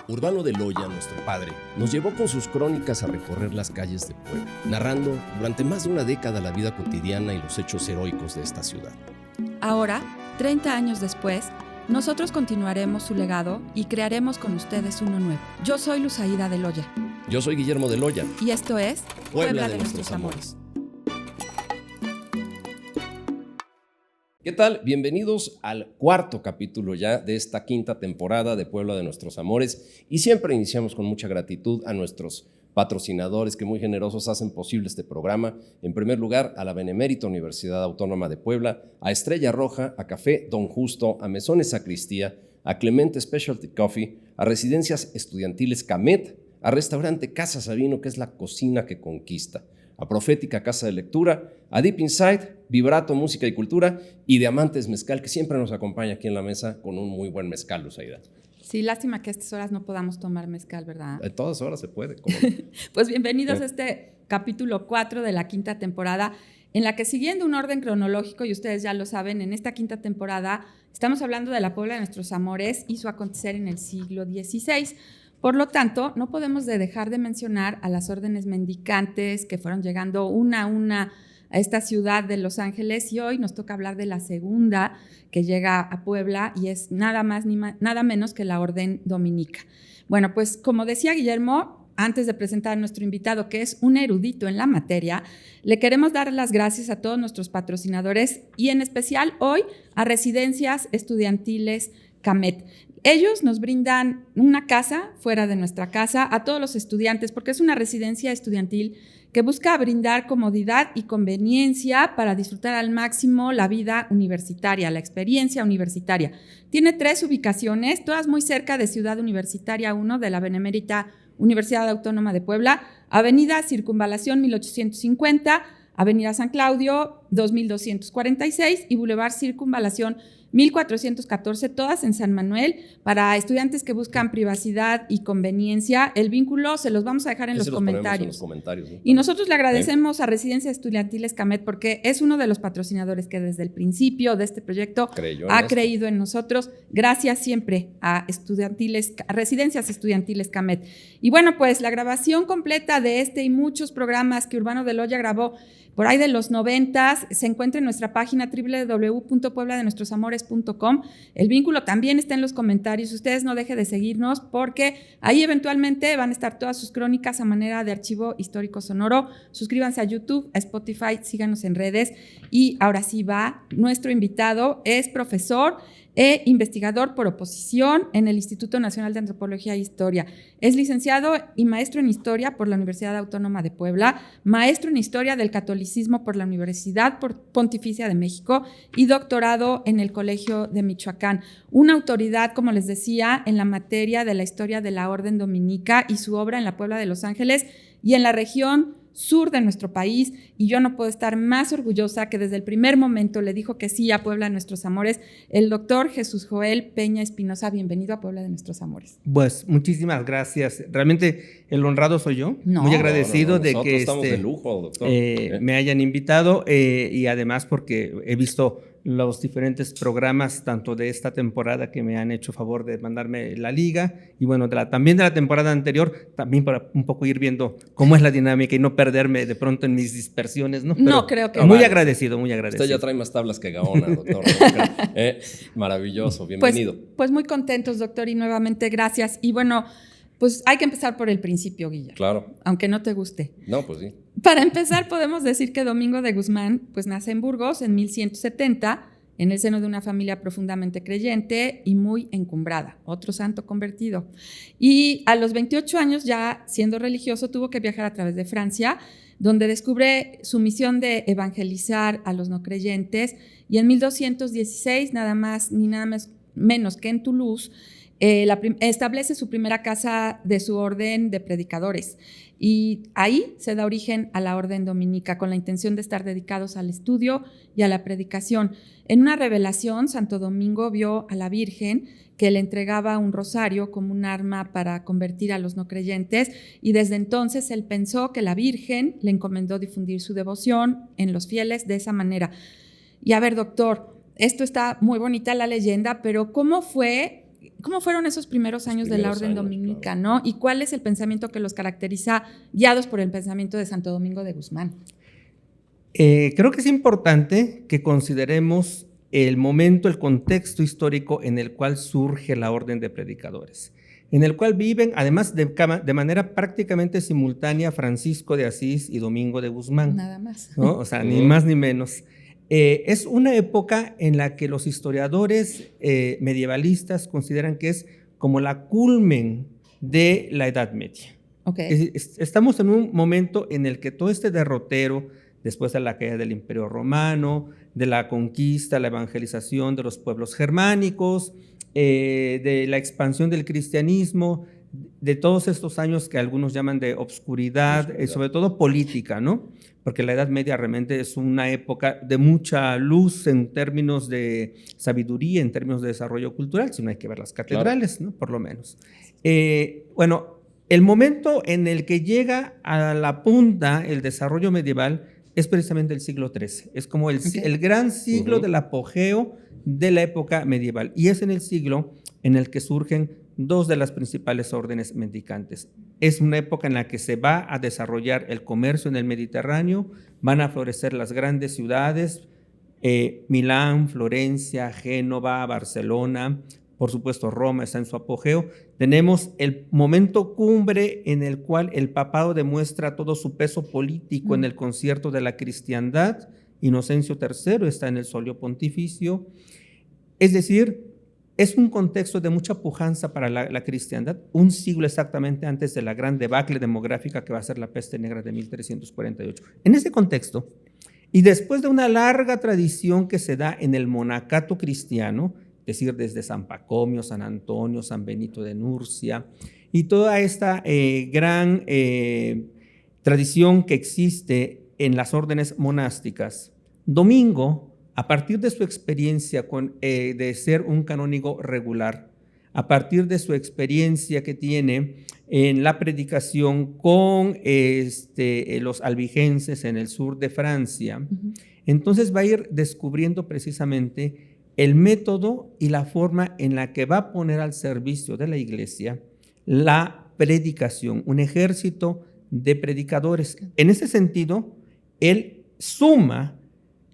Urbano de Loya, nuestro padre, nos llevó con sus crónicas a recorrer las calles de Puebla, narrando durante más de una década la vida cotidiana y los hechos heroicos de esta ciudad. Ahora, 30 años después, nosotros continuaremos su legado y crearemos con ustedes uno nuevo. Yo soy Luzaida de Loya. Yo soy Guillermo de Loya. Y esto es Puebla de nuestros amores. ¿Qué tal? Bienvenidos al cuarto capítulo ya de esta quinta temporada de Puebla de nuestros amores. Y siempre iniciamos con mucha gratitud a nuestros patrocinadores que muy generosos hacen posible este programa. En primer lugar, a la Benemérita Universidad Autónoma de Puebla, a Estrella Roja, a Café Don Justo, a Mesones Sacristía, a Clemente Specialty Coffee, a Residencias Estudiantiles Camet, a Restaurante Casa Sabino, que es la cocina que conquista, a Profética Casa de Lectura, a Deep Inside, Vibrato Música y Cultura y Diamantes Mezcal, que siempre nos acompaña aquí en la mesa con un muy buen mezcal, Luzaida. Sí, lástima que a estas horas no podamos tomar mezcal, ¿verdad? A todas horas se puede. ¿Cómo no? Pues bienvenidos a este capítulo 4 de la quinta temporada, en la que, siguiendo un orden cronológico, y ustedes ya lo saben, en esta quinta temporada estamos hablando de la Puebla de nuestros amores y su acontecer en el siglo XVI. Por lo tanto, no podemos dejar de mencionar a las órdenes mendicantes que fueron llegando una a una a esta ciudad de Los Ángeles, y hoy nos toca hablar de la segunda que llega a Puebla, y es nada más ni nada menos que la Orden Dominica. Bueno, pues como decía Guillermo, antes de presentar a nuestro invitado, que es un erudito en la materia, le queremos dar las gracias a todos nuestros patrocinadores y en especial hoy a Residencias Estudiantiles Camet. Ellos nos brindan una casa fuera de nuestra casa a todos los estudiantes, porque es una residencia estudiantil que busca brindar comodidad y conveniencia para disfrutar al máximo la vida universitaria, la experiencia universitaria. Tiene 3 ubicaciones, todas muy cerca de Ciudad Universitaria 1 de la Benemérita Universidad Autónoma de Puebla, Avenida Circunvalación 1850, Avenida San Claudio 2246 y Boulevard Circunvalación 1414, todas en San Manuel, para estudiantes que buscan privacidad y conveniencia. El vínculo se los vamos a dejar en los comentarios. ¿No? Y nosotros le agradecemos a Residencias Estudiantiles Camet porque es uno de los patrocinadores que desde el principio de este proyecto ha creído en nosotros. Gracias siempre a Residencias Estudiantiles Camet. Y bueno, pues la grabación completa de este y muchos programas que Urbano de Loya grabó por ahí de los 90s se encuentra en nuestra página www.puebladenuestrosamores.com. El vínculo también está en los comentarios. Ustedes no dejen de seguirnos porque ahí eventualmente van a estar todas sus crónicas a manera de archivo histórico sonoro. Suscríbanse a YouTube, a Spotify, síganos en redes. Y ahora sí va, nuestro invitado es profesor e investigador por oposición en el Instituto Nacional de Antropología e Historia. Es licenciado y maestro en Historia por la Universidad Autónoma de Puebla, maestro en Historia del Catolicismo por la Universidad Pontificia de México y doctorado en el Colegio de Michoacán. Una autoridad, como les decía, en la materia de la historia de la Orden Dominica y su obra en la Puebla de Los Ángeles y en la región sur de nuestro país, y yo no puedo estar más orgullosa que desde el primer momento le dijo que sí a Puebla de nuestros amores, el doctor Jesús Joel Peña Espinosa. Bienvenido a Puebla de nuestros amores. Pues muchísimas gracias. Realmente el honrado soy yo. Muy agradecido de que estamos de lujo, doctor. Me hayan invitado y además porque he visto los diferentes programas tanto de esta temporada que me han hecho favor de mandarme la liga y bueno, también de la temporada anterior, también para un poco ir viendo cómo es la dinámica y no perderme de pronto en mis dispersiones, ¿no? No, creo que muy agradecido, muy agradecido. Usted ya trae más tablas que Gaona, doctor. Maravilloso, bienvenido. Pues muy contentos, doctor, y nuevamente gracias. Y bueno, pues hay que empezar por el principio, Guillermo. Claro. Aunque no te guste. No, pues sí. Para empezar, podemos decir que Domingo de Guzmán pues nace en Burgos en 1170, en el seno de una familia profundamente creyente y muy encumbrada, otro santo convertido. Y a los 28 años, ya siendo religioso, tuvo que viajar a través de Francia, donde descubre su misión de evangelizar a los no creyentes, y en 1216, nada más ni nada menos que en Toulouse, establece su primera casa de su orden de predicadores, y ahí se da origen a la Orden Dominica con la intención de estar dedicados al estudio y a la predicación. En una revelación, Santo Domingo vio a la Virgen que le entregaba un rosario como un arma para convertir a los no creyentes, y desde entonces él pensó que la Virgen le encomendó difundir su devoción en los fieles de esa manera. Y a ver, doctor, esto está muy bonita la leyenda, pero ¿cómo fue ¿Cómo fueron esos primeros años de la Orden Dominica, claro, ¿no? ¿Y cuál es el pensamiento que los caracteriza, guiados por el pensamiento de Santo Domingo de Guzmán? Creo que es importante que consideremos el momento, el contexto histórico en el cual surge la Orden de Predicadores, en el cual viven, además de manera prácticamente simultánea, Francisco de Asís y Domingo de Guzmán. Nada más. ¿No? O sea, ni más ni menos. Es una época en la que los historiadores medievalistas consideran que es como la culmen de la Edad Media. Okay. Estamos en un momento en el que todo este derrotero, después de la caída del Imperio Romano, de la conquista, la evangelización de los pueblos germánicos, de la expansión del cristianismo, de todos estos años que algunos llaman de obscuridad, sobre todo política, ¿no? Porque la Edad Media realmente es una época de mucha luz en términos de sabiduría, en términos de desarrollo cultural, si no hay que ver las catedrales, claro, ¿no? Por lo menos. Bueno, el momento en el que llega a la punta el desarrollo medieval es precisamente el siglo XIII. Es como el gran siglo del apogeo de la época medieval. Y es en el siglo en el que surgen dos de las principales órdenes mendicantes. Es una época en la que se va a desarrollar el comercio en el Mediterráneo, van a florecer las grandes ciudades, Milán, Florencia, Génova, Barcelona, por supuesto Roma está en su apogeo. Tenemos el momento cumbre en el cual el papado demuestra todo su peso político en el concierto de la cristiandad. Inocencio III está en el solio pontificio. Es decir, es un contexto de mucha pujanza para la cristiandad, un siglo exactamente antes de la gran debacle demográfica que va a ser la peste negra de 1348. En ese contexto, y después de una larga tradición que se da en el monacato cristiano, es decir, desde San Pacomio, San Antonio, San Benito de Nurcia, y toda esta gran tradición que existe en las órdenes monásticas, Domingo, a partir de su experiencia de ser un canónigo regular, a partir de su experiencia que tiene en la predicación con los albigenses en el sur de Francia, entonces va a ir descubriendo precisamente el método y la forma en la que va a poner al servicio de la iglesia la predicación, un ejército de predicadores. En ese sentido, él suma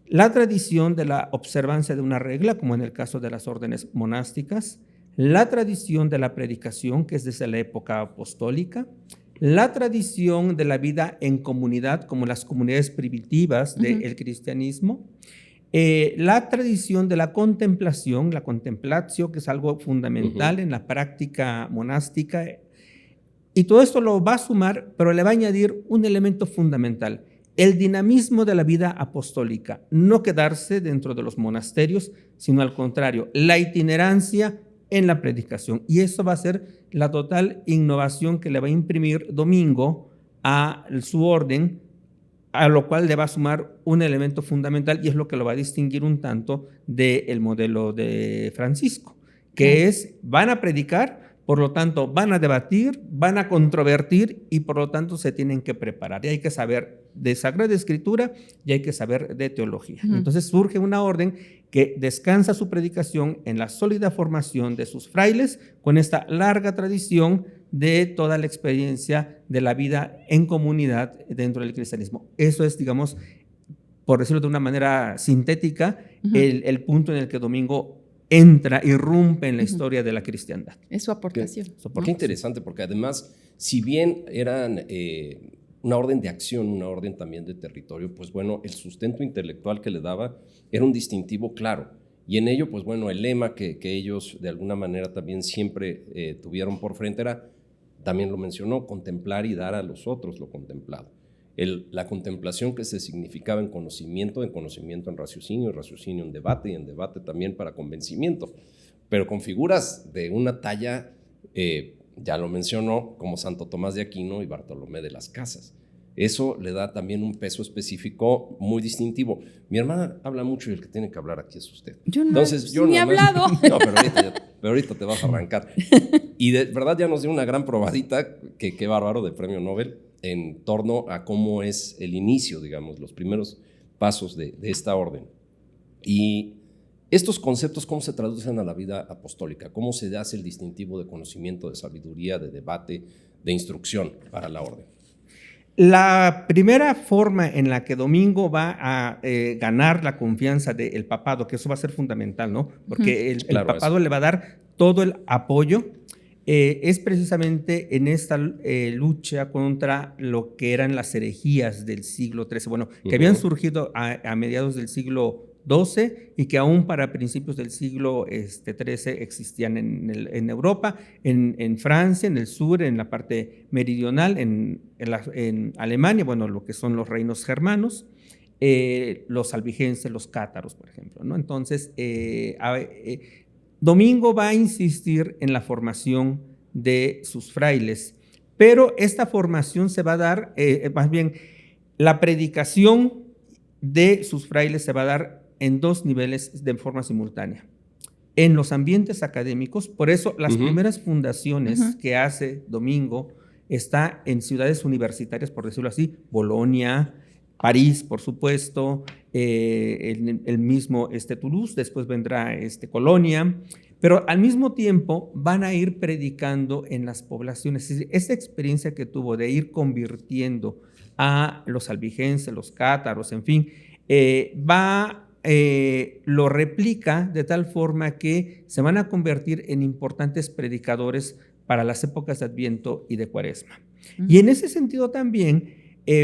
la tradición de la observancia de una regla, como en el caso de las órdenes monásticas, la tradición de la predicación, que es desde la época apostólica, la tradición de la vida en comunidad, como las comunidades primitivas del cristianismo, la tradición de la contemplación, la contemplatio, que es algo fundamental en la práctica monástica, y todo esto lo va a sumar, pero le va a añadir un elemento fundamental: el dinamismo de la vida apostólica, no quedarse dentro de los monasterios, sino al contrario, la itinerancia en la predicación. Y eso va a ser la total innovación que le va a imprimir Domingo a su orden, a lo cual le va a sumar un elemento fundamental, y es lo que lo va a distinguir un tanto del modelo de Francisco, que es, van a predicar, por lo tanto van a debatir, van a controvertir, y por lo tanto se tienen que preparar. Y hay que saber de Sagrada Escritura y hay que saber de teología. Entonces surge una orden que descansa su predicación en la sólida formación de sus frailes, con esta larga tradición de toda la experiencia de la vida en comunidad dentro del cristianismo. Eso es, digamos, por decirlo de una manera sintética, el punto en el que Domingo entra, irrumpe en la historia de la cristiandad. Es su aportación. Qué interesante, porque además, si bien eran una orden de acción, una orden también de territorio, pues bueno, el sustento intelectual que le daba era un distintivo claro. Y en ello, pues bueno, el lema que ellos de alguna manera también siempre tuvieron por frente era, también lo mencionó, contemplar y dar a los otros lo contemplado. La contemplación que se significaba en conocimiento en raciocinio en debate, y en debate también para convencimiento, pero con figuras de una talla, ya lo mencionó, como Santo Tomás de Aquino y Bartolomé de las Casas. Eso le da también un peso específico muy distintivo. Mi hermana habla mucho y el que tiene que hablar aquí es usted. Yo no, entonces, yo ni he hablado. No, pero ahorita te vas a arrancar. Y de verdad ya nos dio una gran probadita, que qué bárbaro, de premio Nobel, en torno a cómo es el inicio, digamos, los primeros pasos de esta orden. Y Estos conceptos, ¿cómo se traducen a la vida apostólica? ¿Cómo se hace el distintivo de conocimiento, de sabiduría, de debate, de instrucción para la orden? La primera forma en la que Domingo va a ganar la confianza del papado, que eso va a ser fundamental, ¿no? Porque el papado le va a dar todo el apoyo, es precisamente en esta lucha contra lo que eran las herejías del siglo XIII, bueno, que habían surgido a mediados del siglo XII y que aún para principios del siglo XIII existían en Europa, en Francia, en el sur, en la parte meridional, en Alemania, bueno, lo que son los reinos germanos, los albigenses, los cátaros, por ejemplo, ¿no? Entonces, Domingo va a insistir en la formación de sus frailes, pero esta formación se va a dar, más bien, la predicación de sus frailes se va a dar en dos niveles de forma simultánea. En los ambientes académicos, por eso las primeras fundaciones que hace Domingo está en ciudades universitarias, por decirlo así, Bolonia, París, por supuesto, el mismo Toulouse, después vendrá Colonia, pero al mismo tiempo van a ir predicando en las poblaciones. Es decir, esta experiencia que tuvo de ir convirtiendo a los albigenses, los cátaros, en fin, lo replica de tal forma que se van a convertir en importantes predicadores para las épocas de Adviento y de Cuaresma. Y en ese sentido también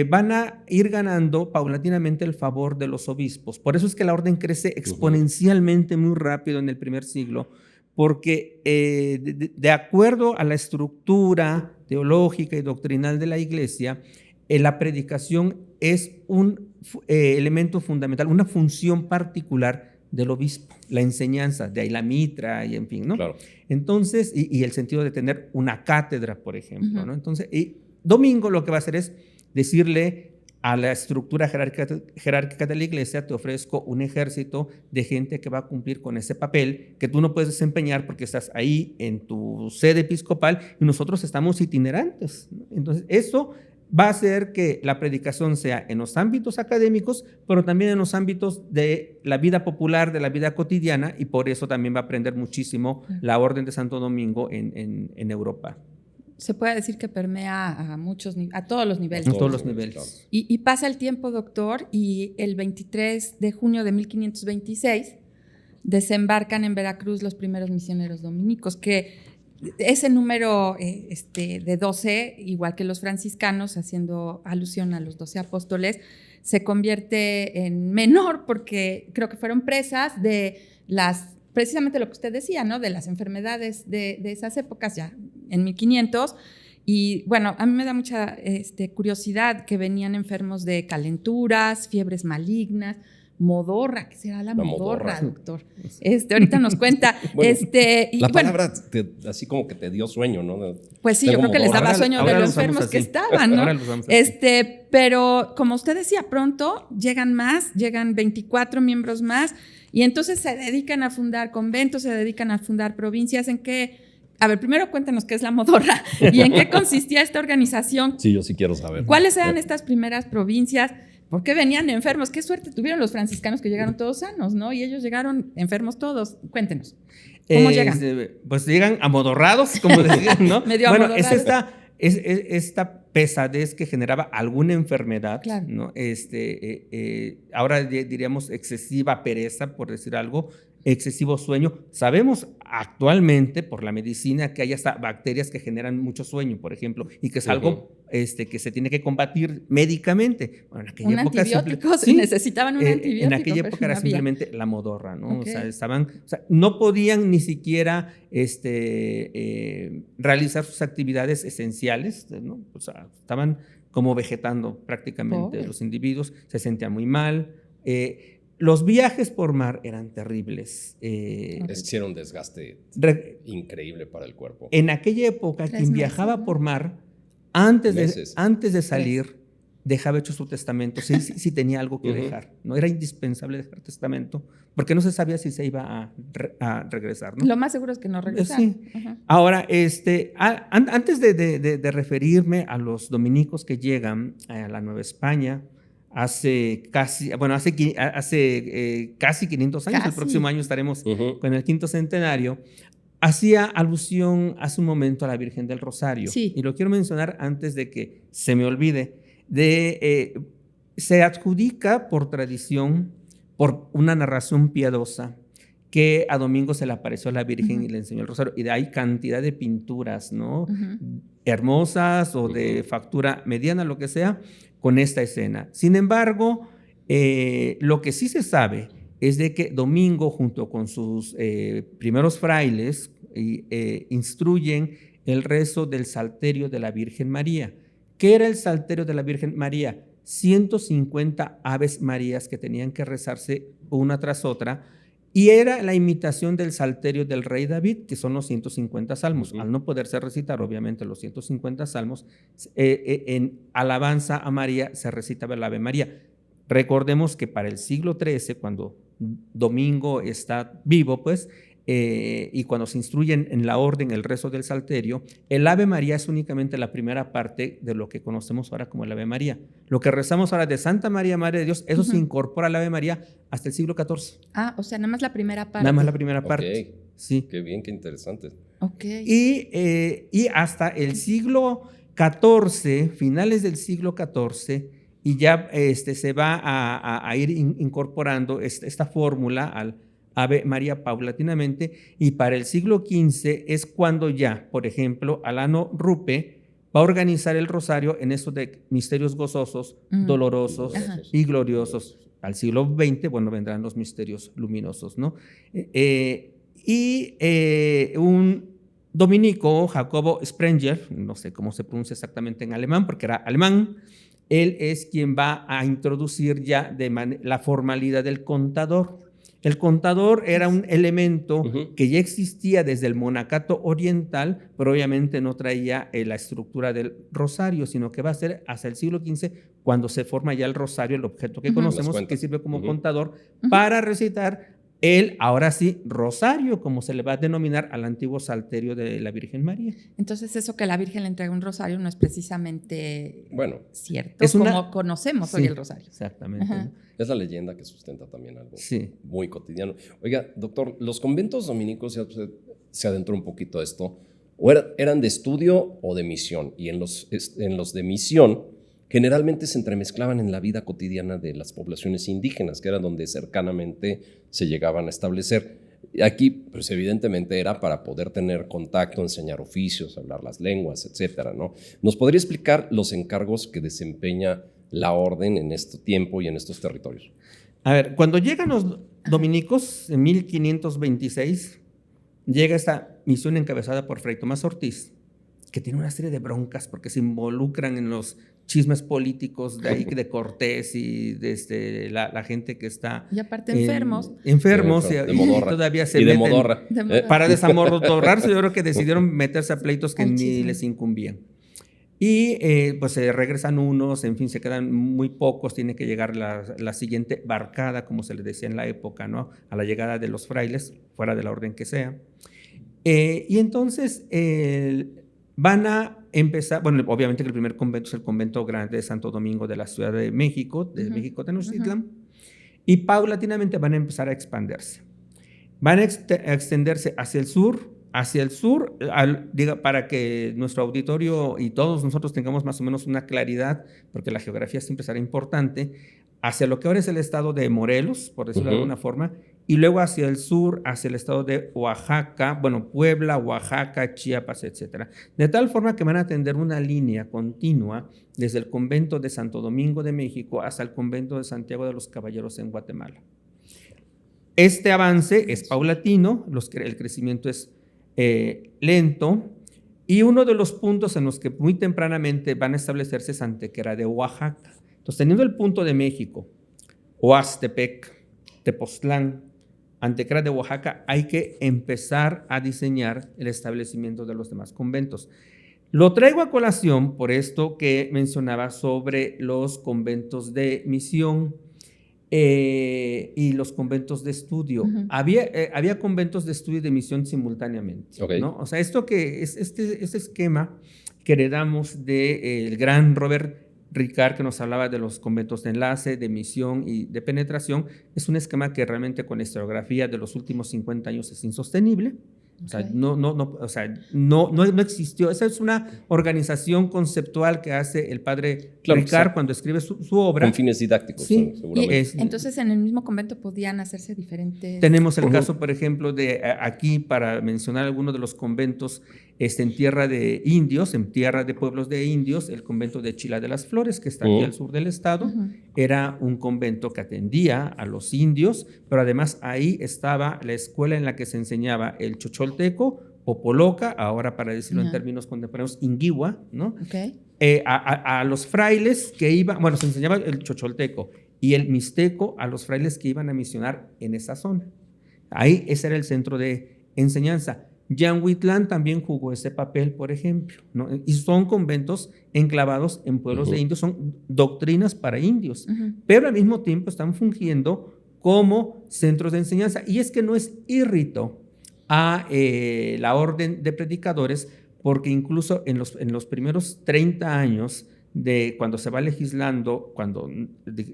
van a ir ganando paulatinamente el favor de los obispos. Por eso es que la orden crece exponencialmente muy rápido en el primer siglo, porque de acuerdo a la estructura teológica y doctrinal de la Iglesia, la predicación es un elemento fundamental, una función particular del obispo, la enseñanza, de ahí la mitra y en fin, ¿no? Claro. Entonces, y el sentido de tener una cátedra, por ejemplo, ¿no? Entonces, Domingo lo que va a hacer es decirle a la estructura jerárquica de la Iglesia: te ofrezco un ejército de gente que va a cumplir con ese papel que tú no puedes desempeñar porque estás ahí en tu sede episcopal y nosotros estamos itinerantes, ¿no? Entonces, eso va a hacer que la predicación sea en los ámbitos académicos, pero también en los ámbitos de la vida popular, de la vida cotidiana, y por eso también va a aprender muchísimo la Orden de Santo Domingo en Europa. Se puede decir que permea a todos los niveles. A todos los niveles. Claro. Y pasa el tiempo, doctor, y el 23 de junio de 1526 desembarcan en Veracruz los primeros misioneros dominicos, que ese número de 12, igual que los franciscanos, haciendo alusión a los 12 apóstoles, se convierte en menor porque creo que fueron presas de precisamente lo que usted decía, ¿no? De las enfermedades de esas épocas, ya en 1500. Y bueno, a mí me da mucha curiosidad que venían enfermos de calenturas, fiebres malignas, modorra. ¿Qué será la modorra, doctor? Ahorita nos cuenta. Bueno, la palabra así como que te dio sueño, ¿no? Pues sí, yo creo que les daba sueño de lo enfermos que estaban, ¿no? Pero como usted decía, pronto llegan 24 miembros más, y entonces se dedican a fundar conventos, se dedican a fundar provincias. ¿En qué? A ver, primero cuéntanos qué es la modorra y en qué consistía esta organización. Sí, yo sí quiero saber. ¿Cuáles eran estas primeras provincias? ¿Por qué venían enfermos? Qué suerte tuvieron los franciscanos que llegaron todos sanos, ¿no? Y ellos llegaron enfermos todos. Cuéntenos. ¿Cómo llegan? Pues llegan amodorrados, como decían, ¿no? Medio bueno, amodorrados. es esta pesadez que generaba alguna enfermedad, claro, ¿no? Ahora diríamos excesiva pereza, por decir algo, excesivo sueño. Sabemos actualmente por la medicina que hay hasta bacterias que generan mucho sueño, por ejemplo, y que es algo que se tiene que combatir médicamente. Bueno, en aquella época antibiótico, sí, necesitaban un antibiótico. En aquella época era simplemente la modorra, ¿no? Okay. O sea, no podían ni siquiera realizar sus actividades esenciales, ¿no? O sea, estaban como vegetando prácticamente los individuos, se sentían muy mal. Los viajes por mar eran terribles. Era un desgaste increíble para el cuerpo. En aquella época, quien viajaba por mar, antes de salir, dejaba hecho su testamento, si tenía algo que dejar. No era indispensable dejar testamento, porque no se sabía si se iba a regresar, ¿no? Lo más seguro es que no regresara. Sí. Ahora, antes de referirme a los dominicos que llegan a la Nueva España, hace casi 500 años, Casi. el próximo año estaremos con el 5º centenario, hacía alusión hace un momento a la Virgen del Rosario. Sí. Y lo quiero mencionar antes de que se me olvide. Se adjudica por tradición, por una narración piadosa, que a Domingo se le apareció a la Virgen y le enseñó el rosario. Y hay cantidad de pinturas, ¿no? Hermosas o de factura mediana, lo que sea, con esta escena. Sin embargo, lo que sí se sabe es de que Domingo, junto con sus primeros frailes, instruyen el rezo del Salterio de la Virgen María. ¿Qué era el Salterio de la Virgen María? 150 Aves Marías que tenían que rezarse una tras otra, y era la imitación del Salterio del rey David, que son los 150 salmos. Al no poderse recitar, obviamente, los 150 salmos, en alabanza a María se recitaba el Ave María. Recordemos que para el siglo XIII, cuando Domingo está vivo, pues, y cuando se instruyen en la orden el rezo del Salterio, el Ave María es únicamente la primera parte de lo que conocemos ahora como el Ave María. Lo que rezamos ahora de Santa María, Madre de Dios, eso se incorpora al Ave María hasta el siglo XIV. Ah, o sea, nada más la primera parte. Nada más la primera parte. Sí. Qué bien, qué interesante. Y hasta el siglo XIV, finales del siglo XIV, y ya se va a ir incorporando esta fórmula al Ave María paulatinamente, y para el siglo XV es cuando ya, por ejemplo, Alano Rupe va a organizar el rosario en eso de misterios gozosos, dolorosos y gloriosos. Al siglo XX, bueno, vendrán los misterios luminosos, ¿no? Un dominico, Jacobo Sprenger, no sé cómo se pronuncia exactamente en alemán, porque era alemán, él es quien va a introducir ya la formalidad del contador. El contador era un elemento que ya existía desde el monacato oriental, pero obviamente no traía la estructura del rosario, sino que va a ser hasta el siglo XV cuando se forma ya el rosario, el objeto que conocemos, que sirve como contador para recitar el, ahora sí, rosario, como se le va a denominar al antiguo Salterio de la Virgen María. Entonces, eso que la Virgen le entrega un rosario no es precisamente cierto, es como conocemos hoy el rosario. Exactamente. ¿No? Es la leyenda que sustenta también algo muy cotidiano. Oiga, doctor, ¿los conventos dominicos, se adentró un poquito a esto, o eran de estudio o de misión? Y en los de misión, generalmente se entremezclaban en la vida cotidiana de las poblaciones indígenas, que era donde cercanamente se llegaban a establecer. Aquí, pues evidentemente era para poder tener contacto, enseñar oficios, hablar las lenguas, etcétera, ¿no? ¿Nos podría explicar los encargos que desempeña la orden en este tiempo y en estos territorios? A ver, cuando llegan los dominicos en 1526, llega esta misión encabezada por Fray Tomás Ortiz, que tiene una serie de broncas porque se involucran en los chismes políticos de ahí, de Cortés y de la gente que está... Y aparte enfermos. Enfermos de y todavía se meten... Modorra. Para desamorrarse, yo creo que decidieron meterse a pleitos que ni les incumbían. Y pues se regresan unos, en fin, se quedan muy pocos, tiene que llegar la siguiente barcada, como se le decía en la época, ¿no? A la llegada de los frailes, fuera de la orden que sea. Y entonces van a empezar, bueno, obviamente que el primer convento es el convento grande de Santo Domingo de la Ciudad de México, de México Tenochtitlan, y paulatinamente van a empezar a expandirse. Van a extenderse hacia el sur, para que nuestro auditorio y todos nosotros tengamos más o menos una claridad, porque la geografía siempre será importante, hacia lo que ahora es el estado de Morelos, por decirlo de alguna forma, y luego hacia el sur, hacia el estado de Oaxaca, bueno, Puebla, Oaxaca, Chiapas, etc. De tal forma que van a tender una línea continua desde el convento de Santo Domingo de México hasta el convento de Santiago de los Caballeros en Guatemala. Este avance es paulatino, el crecimiento es lento, y uno de los puntos en los que muy tempranamente van a establecerse es Antequera de Oaxaca. Entonces, teniendo el punto de México, Oaxtepec, Tepoztlán, Antequera de Oaxaca, hay que empezar a diseñar el establecimiento de los demás conventos. Lo traigo a colación por esto que mencionaba sobre los conventos de misión y los conventos de estudio. Había conventos de estudio y de misión simultáneamente, ¿no? O sea, esto que es este esquema que heredamos del gran Robert Ricard, que nos hablaba de los conventos de enlace, de misión y de penetración, es un esquema que realmente con la historiografía de los últimos 50 años es insostenible. O sea, no existió. Esa es una organización conceptual que hace el padre Ricard cuando escribe su obra. Con fines didácticos, sí, seguramente. Entonces, en el mismo convento podían hacerse diferentes... Tenemos el caso, por ejemplo, de aquí, para mencionar algunos de los conventos en tierra de indios, en tierra de pueblos de indios, el convento de Chila de las Flores, que está aquí al sur del estado, era un convento que atendía a los indios, pero además ahí estaba la escuela en la que se enseñaba el chocholteco, popoloca, ahora para decirlo en términos contemporáneos, inguihua, ¿no? Okay. A los frailes que iban, bueno, se enseñaba el chocholteco y el mixteco a los frailes que iban a misionar en esa zona. Ahí ese era el centro de enseñanza. Yanhuitlán también jugó ese papel, por ejemplo, ¿no? Y son conventos enclavados en pueblos de indios, son doctrinas para indios, pero al mismo tiempo están fungiendo como centros de enseñanza. Y es que no es írrito a la orden de predicadores, porque incluso en los primeros 30 años de cuando se va legislando,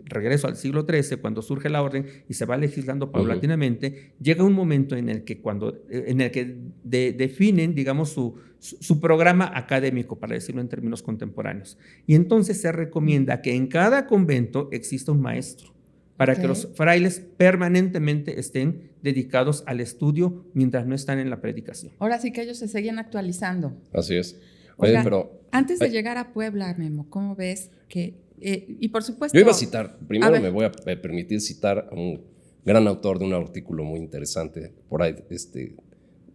regreso al siglo XIII, cuando surge la orden y se va legislando paulatinamente, llega un momento en el que definen, digamos, su programa académico, para decirlo en términos contemporáneos. Y entonces se recomienda que en cada convento exista un maestro, para que los frailes permanentemente estén dedicados al estudio mientras no están en la predicación. Ahora sí que ellos se siguen actualizando. Así es. Oiga, pero antes de llegar a Puebla, Memo, ¿cómo ves que y por supuesto... Yo iba a citar, primero me voy a permitir citar a un gran autor de un artículo muy interesante, por ahí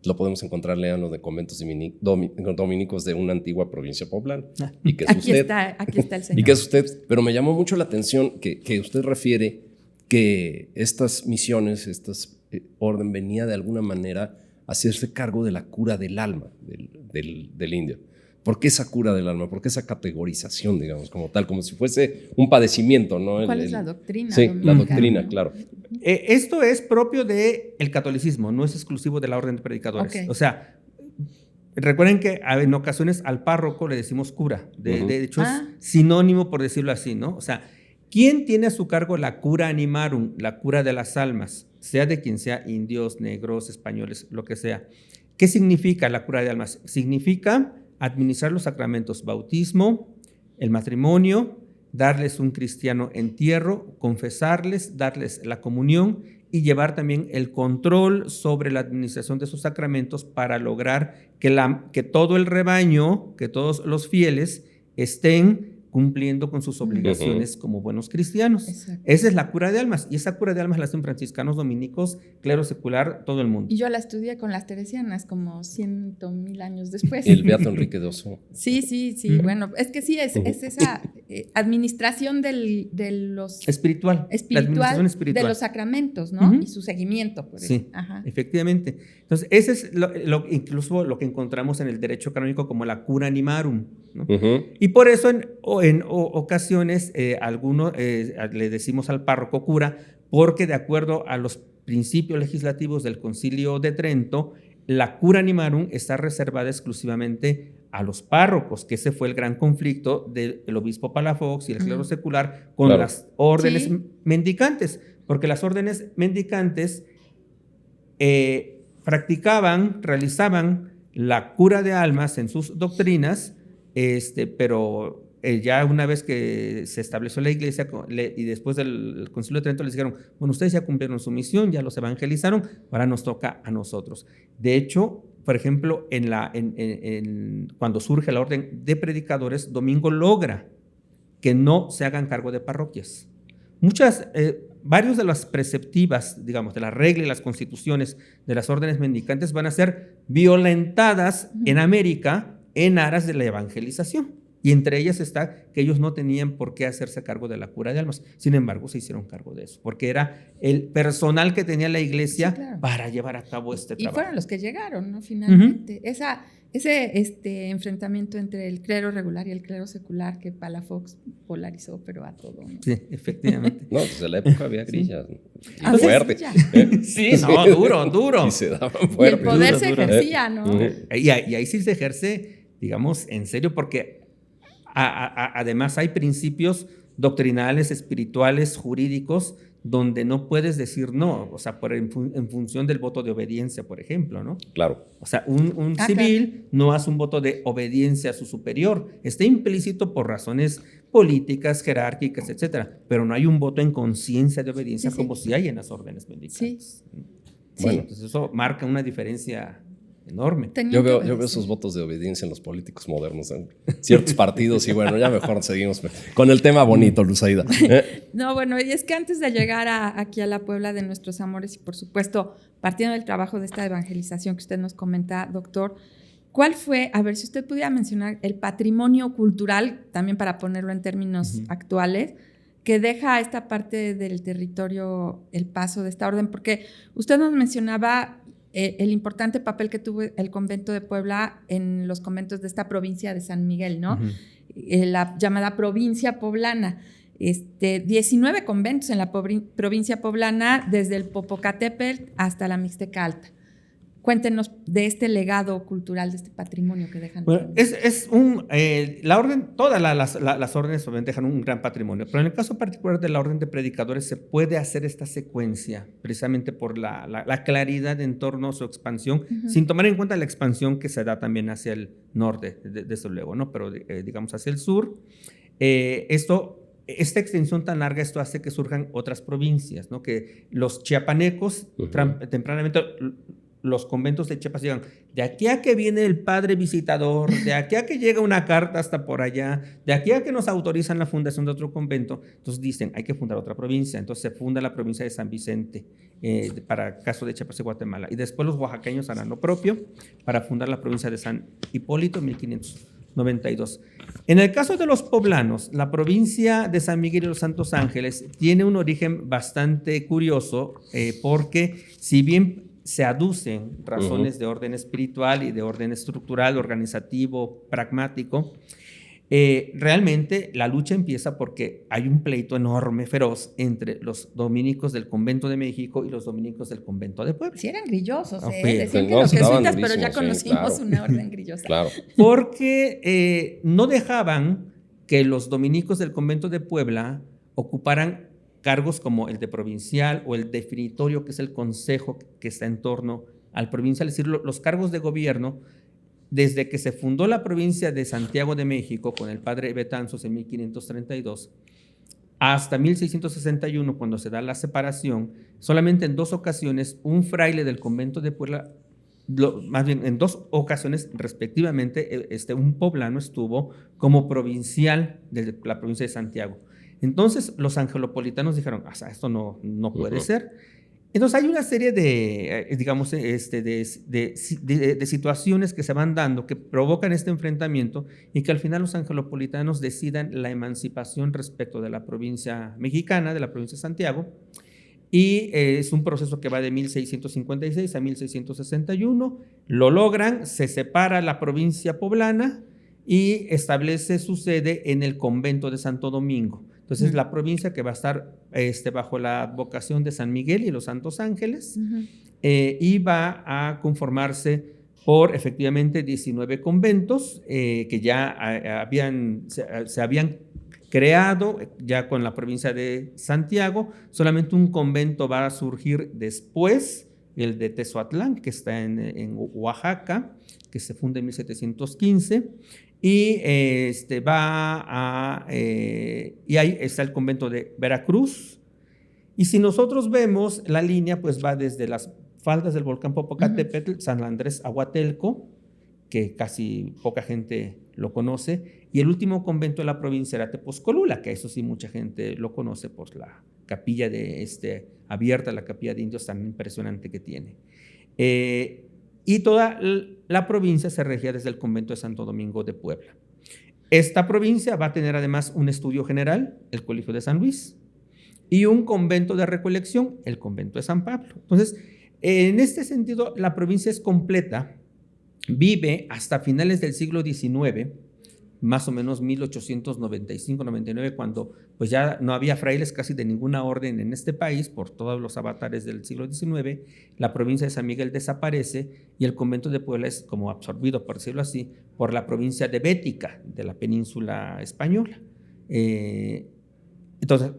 lo podemos encontrar, léanlo, de conventos dominicos de una antigua provincia poblana. Y que es aquí está el señor. Y que es usted, pero me llamó mucho la atención que usted refiere que estas misiones, orden venía de alguna manera a hacerse cargo de la cura del alma del indio. ¿Por qué esa cura del alma? ¿Por qué esa categorización, digamos, como tal? Como si fuese un padecimiento, ¿no? ¿Cuál es la doctrina? Sí, la doctrina, ¿no? Claro. Esto es propio del catolicismo, no es exclusivo de la orden de predicadores. Okay. O sea, recuerden que en ocasiones al párroco le decimos cura. De hecho, es sinónimo, por decirlo así, ¿no? O sea, ¿quién tiene a su cargo la cura animarum, la cura de las almas? Sea de quien sea, indios, negros, españoles, lo que sea. ¿Qué significa la cura de almas? Significa administrar los sacramentos, bautismo, el matrimonio, darles un cristiano entierro, confesarles, darles la comunión y llevar también el control sobre la administración de esos sacramentos para lograr que todo el rebaño, que todos los fieles estén cumpliendo con sus obligaciones como buenos cristianos. Exacto. Esa es la cura de almas, y esa cura de almas la hacen franciscanos, dominicos, clero secular, todo el mundo. Y yo la estudié con las teresianas como 100,000 años después. El beato Enrique de Oso. Sí. Bueno, es que sí, es esa administración de los... Espiritual. La administración espiritual. De los sacramentos, ¿no? Y su seguimiento. Por sí, efectivamente. Entonces, ese es incluso lo que encontramos en el derecho canónico como la cura animarum, ¿no? Y por eso en ocasiones algunos le decimos al párroco cura, porque de acuerdo a los principios legislativos del Concilio de Trento, la cura animarum está reservada exclusivamente a los párrocos, que ese fue el gran conflicto del obispo Palafox y el clero secular con las órdenes mendicantes, porque las órdenes mendicantes realizaban la cura de almas en sus doctrinas, pero ya una vez que se estableció la iglesia y después del Concilio de Trento les dijeron, bueno, ustedes ya cumplieron su misión, ya los evangelizaron, ahora nos toca a nosotros. De hecho, por ejemplo, cuando surge la orden de predicadores, Domingo logra que no se hagan cargo de parroquias. Varios de las preceptivas, digamos, de la regla y las constituciones de las órdenes mendicantes van a ser violentadas en América en aras de la evangelización. Y entre ellas está que ellos no tenían por qué hacerse cargo de la cura de almas. Sin embargo, se hicieron cargo de eso, porque era el personal que tenía la iglesia para llevar a cabo este trabajo. Y fueron los que llegaron, ¿no? Finalmente. Ese enfrentamiento entre el clero regular y el clero secular que Palafox polarizó, pero a todo, ¿no? Sí, efectivamente. No, desde la época había grillas. Fuerte. Sí, no, duro. Y se daban fuerte. Y el poder se ejercía, ¿no? Y ahí sí se ejerce, digamos, en serio, porque Además, hay principios doctrinales, espirituales, jurídicos, donde no puedes decir no, o sea, en función del voto de obediencia, por ejemplo, ¿no? Claro. O sea, un civil no hace un voto de obediencia a su superior, está implícito por razones políticas, jerárquicas, etcétera, pero no hay un voto en conciencia de obediencia como si hay en las órdenes mendicantes. Bueno, entonces eso marca una diferencia enorme. Yo veo esos votos de obediencia en los políticos modernos, en ciertos partidos, y bueno, ya mejor seguimos con el tema bonito, Luzaida. No, bueno, y es que antes de llegar aquí a la Puebla de nuestros amores, y por supuesto, partiendo del trabajo de esta evangelización que usted nos comenta, doctor, ¿cuál fue, a ver si usted pudiera mencionar, el patrimonio cultural, también para ponerlo en términos actuales, que deja esta parte del territorio el paso de esta orden? Porque usted nos mencionaba el importante papel que tuvo el convento de Puebla en los conventos de esta provincia de San Miguel, ¿no? La llamada provincia poblana. 19 conventos en la provincia poblana, desde el Popocatépetl hasta la Mixteca Alta. Cuéntenos de este legado cultural, de este patrimonio que dejan. Bueno, la orden, todas las órdenes dejan un gran patrimonio, pero en el caso particular de la orden de predicadores se puede hacer esta secuencia precisamente por la claridad en torno a su expansión, sin tomar en cuenta la expansión que se da también hacia el norte, desde luego, ¿no? Pero digamos hacia el sur. Esta extensión tan larga, esto hace que surjan otras provincias, ¿no? Que los chiapanecos tempranamente... Los conventos de Chiapas llegan, de aquí a que viene el padre visitador, de aquí a que llega una carta hasta por allá, de aquí a que nos autorizan la fundación de otro convento. Entonces dicen, hay que fundar otra provincia. Entonces se funda la provincia de San Vicente, para caso de Chiapas y Guatemala. Y después los oaxaqueños harán lo propio para fundar la provincia de San Hipólito en 1592. En el caso de los poblanos, la provincia de San Miguel y los Santos Ángeles tiene un origen bastante curioso, porque si bien se aducen razones de orden espiritual y de orden estructural, organizativo, pragmático, realmente la lucha empieza porque hay un pleito enorme, feroz, entre los dominicos del Convento de México y los dominicos del Convento de Puebla. Sí, eran grillosos, No, decían que los jesuitas, pero ya conocimos claro. una orden grillosa. Claro. Porque no dejaban que los dominicos del Convento de Puebla ocuparan cargos como el de provincial o el definitorio, que es el consejo que está en torno al provincial, es decir, los cargos de gobierno, desde que se fundó la provincia de Santiago de México con el padre Betanzos en 1532, hasta 1661, cuando se da la separación, solamente en 2 ocasiones un fraile del convento de Puebla, más bien en 2 ocasiones respectivamente, un poblano estuvo como provincial de la provincia de Santiago. Entonces los angelopolitanos dijeron, esto no puede ser. Entonces hay una serie de, digamos, de situaciones que se van dando que provocan este enfrentamiento y que al final los angelopolitanos decidan la emancipación respecto de la provincia mexicana, de la provincia de Santiago. Y es un proceso que va de 1656 a 1661. Lo logran, se separa la provincia poblana y establece su sede en el convento de Santo Domingo. Entonces, la provincia que va a estar bajo la advocación de San Miguel y los Santos Ángeles, y va a conformarse por efectivamente 19 conventos que ya se habían creado ya con la provincia de Santiago. Solamente un convento va a surgir después, el de Tezoatlán, que está en Oaxaca, que se funda en 1715. Y y ahí está el convento de Veracruz. Y si nosotros vemos la línea, pues va desde las faldas del volcán Popocatépetl, San Andrés Aguatelco, que casi poca gente lo conoce, y el último convento de la provincia era Tepozcolula, que eso sí mucha gente lo conoce por la capilla abierta, la capilla de indios tan impresionante que tiene. Y toda la provincia se regía desde el convento de Santo Domingo de Puebla. Esta provincia va a tener además un estudio general, el Colegio de San Luis, y un convento de recolección, el convento de San Pablo. Entonces, en este sentido, la provincia es completa, vive hasta finales del siglo XIX, más o menos 1895-99, cuando pues ya no había frailes casi de ninguna orden en este país por todos los avatares del siglo XIX. La provincia de San Miguel desaparece y el convento de Puebla es como absorbido, por decirlo así, por la provincia de Bética, de la península española. Entonces,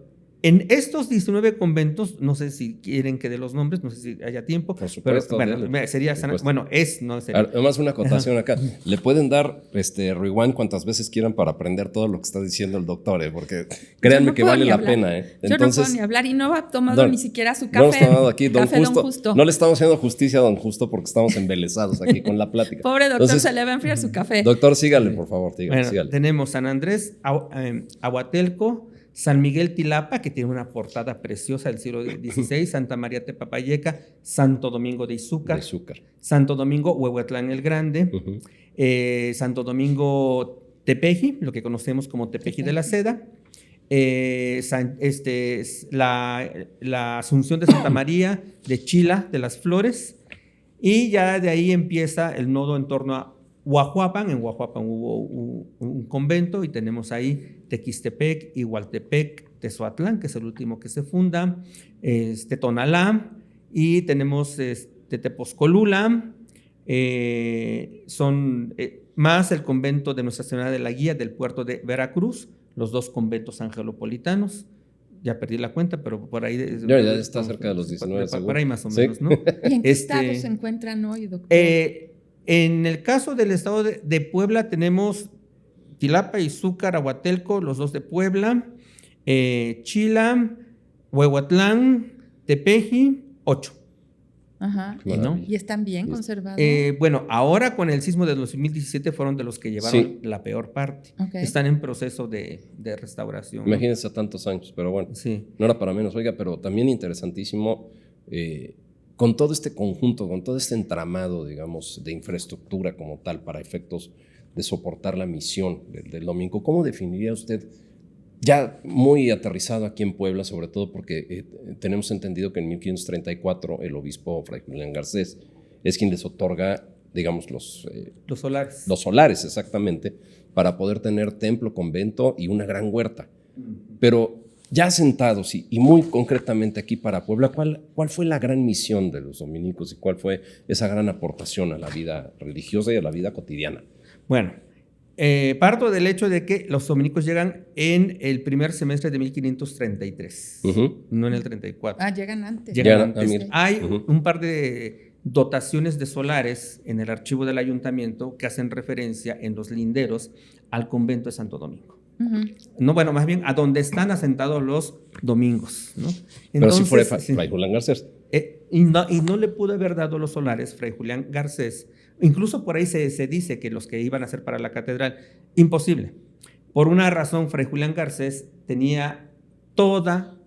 en estos 19 conventos, no sé si quieren que dé los nombres, no sé si haya tiempo. Por supuesto. Pero, bueno, sería, no sería. Además, una acotación acá. Le pueden dar rewind cuantas veces quieran para aprender todo lo que está diciendo el doctor, porque créanme que vale la pena. Entonces, yo no puedo ni hablar y no ha tomado ni siquiera su café. No hemos tomado aquí, don café Justo. Don Justo. No le estamos haciendo justicia a don Justo porque estamos embelesados aquí con la plática. Pobre doctor, entonces, se le va a enfriar su café. Doctor, sígale, por favor. Sígale. Tenemos San Andrés, Ahuatelco, San Miguel Tilapa, que tiene una portada preciosa del siglo XVI, Santa María Tepapayeca, Santo Domingo de Izúcar. Santo Domingo Huehuetlán el Grande, Santo Domingo Tepeji, lo que conocemos como Tepeji de la Seda, la Asunción de Santa María de Chila de las Flores, y ya de ahí empieza el nodo en torno a Huajuapan. En Huajuapan hubo un convento y tenemos ahí Tequistepec, Igualtepec, Tezoatlán, que es el último que se funda, Tonalá, y tenemos Tepozcolula, son más el convento de Nuestra Señora de la Guía del puerto de Veracruz, los 2 conventos angelopolitanos. Ya perdí la cuenta, pero por ahí... Ya está cerca de los 19, seguro. Por ahí más o menos, ¿no? ¿Y en qué estado se encuentran hoy, doctor? En el caso del estado de Puebla tenemos Tilapa, Izúcar, Ahuatelco, los 2 de Puebla, Chila, Huehuatlán, Tepeji, 8. Ajá. ¿No? ¿Y están bien conservados? Bueno, ahora con el sismo de 2017 fueron de los que llevaron la peor parte. Okay. Están en proceso de restauración. Imagínense a tantos años, pero bueno, no era para menos. Oiga, pero también interesantísimo, con todo este conjunto, con todo este entramado, digamos, de infraestructura como tal para efectos de soportar la misión del domingo, ¿cómo definiría usted, ya muy aterrizado aquí en Puebla, sobre todo porque tenemos entendido que en 1534 el obispo Fray Julián Garcés es quien les otorga, digamos, los solares. Los solares, exactamente, para poder tener templo, convento y una gran huerta. Pero ya sentados y muy concretamente aquí para Puebla, ¿cuál fue la gran misión de los dominicos y cuál fue esa gran aportación a la vida religiosa y a la vida cotidiana? Bueno, parto del hecho de que los dominicos llegan en el primer semestre de 1533, no en el 34. Llegan antes. Llegan antes. Hay un par de dotaciones de solares en el archivo del ayuntamiento que hacen referencia en los linderos al convento de Santo Domingo. No, bueno, más bien a donde están asentados los domingos, ¿no? Entonces, pero si fue Fray Julián Garcés. Y no le pudo haber dado los solares Fray Julián Garcés. Incluso por ahí se dice que los que iban a ser para la catedral, imposible. Por una razón, Fray Julián Garcés tenía toda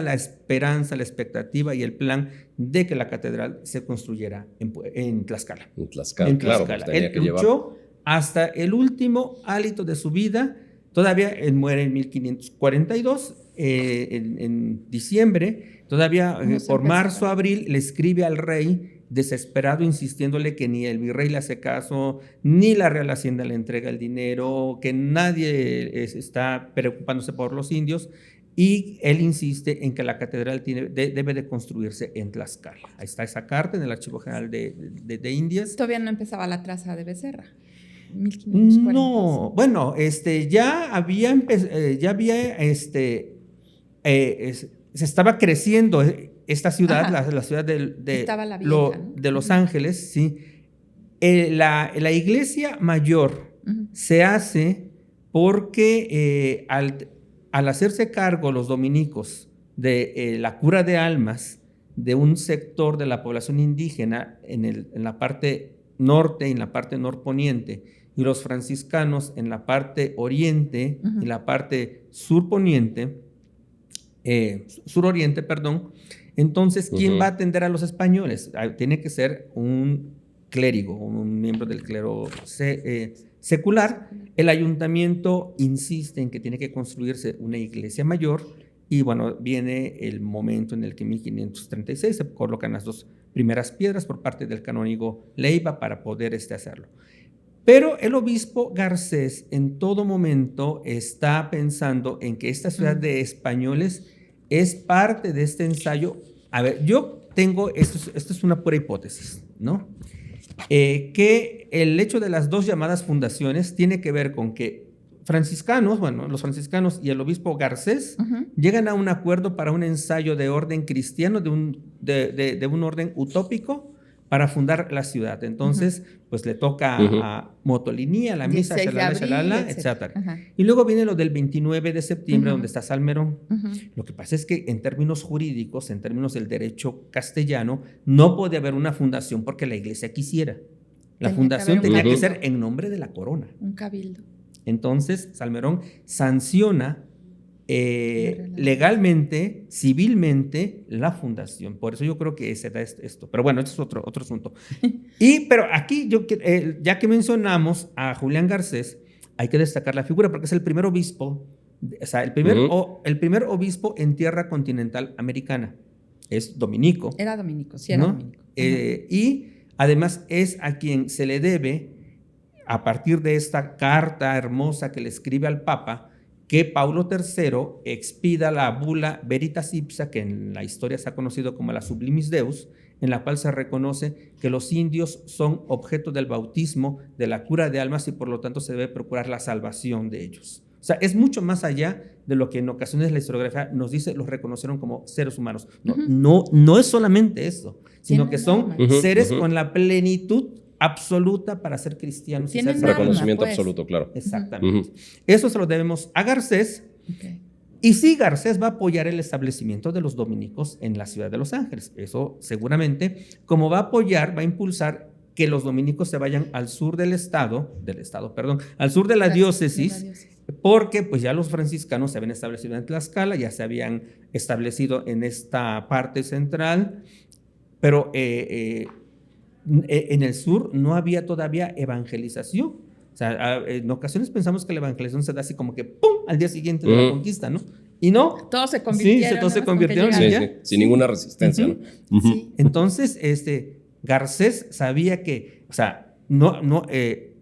la esperanza, la expectativa y el plan de que la catedral se construyera en Tlaxcala. En Tlaxcala, claro. Pues él luchó hasta el último hálito de su vida. Todavía él muere en 1542, en diciembre. Todavía por marzo, abril, le escribe al rey desesperado, insistiéndole que ni el virrey le hace caso, ni la Real Hacienda le entrega el dinero, que nadie está preocupándose por los indios, y él insiste en que la catedral debe de construirse en Tlaxcala. Ahí está esa carta en el Archivo General de Indias. Todavía no empezaba la traza de Becerra. 1540. No, bueno, ya había se estaba creciendo esta ciudad, la ciudad de Los Ángeles, sí. La iglesia mayor se hace porque al hacerse cargo los dominicos de la cura de almas de un sector de la población indígena en la parte norte y en la parte norponiente, y los franciscanos en la parte oriente y la parte suroriente, entonces, ¿quién va a atender a los españoles? Tiene que ser un clérigo, un miembro del clero secular. El ayuntamiento insiste en que tiene que construirse una iglesia mayor y bueno, viene el momento en el que en 1536 se colocan las 2 primeras piedras por parte del canónigo Leiva para poder hacerlo. Pero el obispo Garcés en todo momento está pensando en que esta ciudad de españoles es parte de este ensayo. A ver, yo tengo, esto es una pura hipótesis, ¿no? Que el hecho de las dos llamadas fundaciones tiene que ver con que los franciscanos y el obispo Garcés llegan a un acuerdo para un ensayo de orden cristiano, de un orden utópico, para fundar la ciudad. Entonces, pues le toca a Motolinía, la misa, shalala, etcétera. Y luego viene lo del 29 de septiembre, donde está Salmerón. Lo que pasa es que en términos jurídicos, en términos del derecho castellano, no puede haber una fundación porque la iglesia quisiera. La fundación tenía que ser en nombre de la corona. Un cabildo. Entonces, Salmerón sanciona legalmente, civilmente, la fundación. Por eso yo creo que se da esto. Pero bueno, esto es otro asunto. Pero aquí, ya que mencionamos a Julián Garcés, hay que destacar la figura porque es el primer obispo, o sea, el primer obispo en tierra continental americana. Es dominico. Era dominico, sí era dominico. Y además es a quien se le debe, a partir de esta carta hermosa que le escribe al Papa, que Paulo III expida la bula Veritas Ipsa, que en la historia se ha conocido como la Sublimis Deus, en la cual se reconoce que los indios son objeto del bautismo, de la cura de almas y por lo tanto se debe procurar la salvación de ellos. O sea, es mucho más allá de lo que en ocasiones la historiografía nos dice, los reconocieron como seres humanos. No es solamente eso, sino que son seres con la plenitud absoluta para ser cristianos. Tienen y ser reconocimiento absoluto, claro. Exactamente. Eso se lo debemos a Garcés. Y sí, Garcés va a apoyar el establecimiento de los dominicos en la ciudad de Los Ángeles. Eso seguramente, como va a impulsar que los dominicos se vayan al sur al sur de la diócesis, porque pues ya los franciscanos se habían establecido en Tlaxcala, ya se habían establecido en esta parte central, pero en el sur no había todavía evangelización. O sea, en ocasiones pensamos que la evangelización se da así como que ¡pum! Al día siguiente de la conquista, ¿no? Y no. Todos se convirtieron. Sí, todos se convirtieron. Sin ninguna resistencia, ¿no? Sí. Entonces, Garcés sabía que, o sea,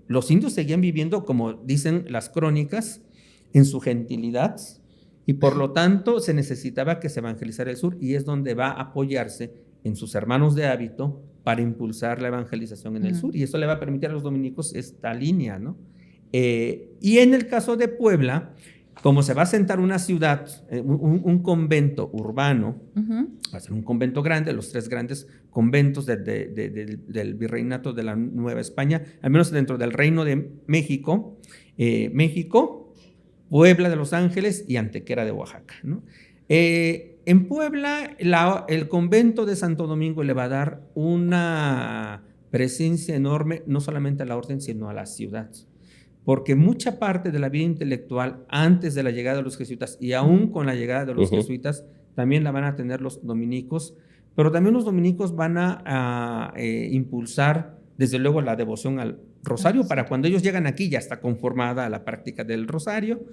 los indios seguían viviendo, como dicen las crónicas, en su gentilidad, y por lo tanto se necesitaba que se evangelizara el sur, y es donde va a apoyarse en sus hermanos de hábito para impulsar la evangelización en el sur, y eso le va a permitir a los dominicos esta línea, ¿no? Y en el caso de Puebla, como se va a asentar una ciudad, un convento urbano, va a ser un convento grande, los 3 grandes conventos del virreinato de la Nueva España, al menos dentro del Reino de México, Puebla de Los Ángeles y Antequera de Oaxaca, ¿no? En Puebla, el convento de Santo Domingo le va a dar una presencia enorme, no solamente a la orden, sino a la ciudad. Porque mucha parte de la vida intelectual antes de la llegada de los jesuitas y aún con la llegada de los jesuitas, también la van a tener los dominicos, pero también los dominicos van a impulsar, desde luego, la devoción al rosario. Para cuando ellos llegan aquí ya está conformada la práctica del rosario.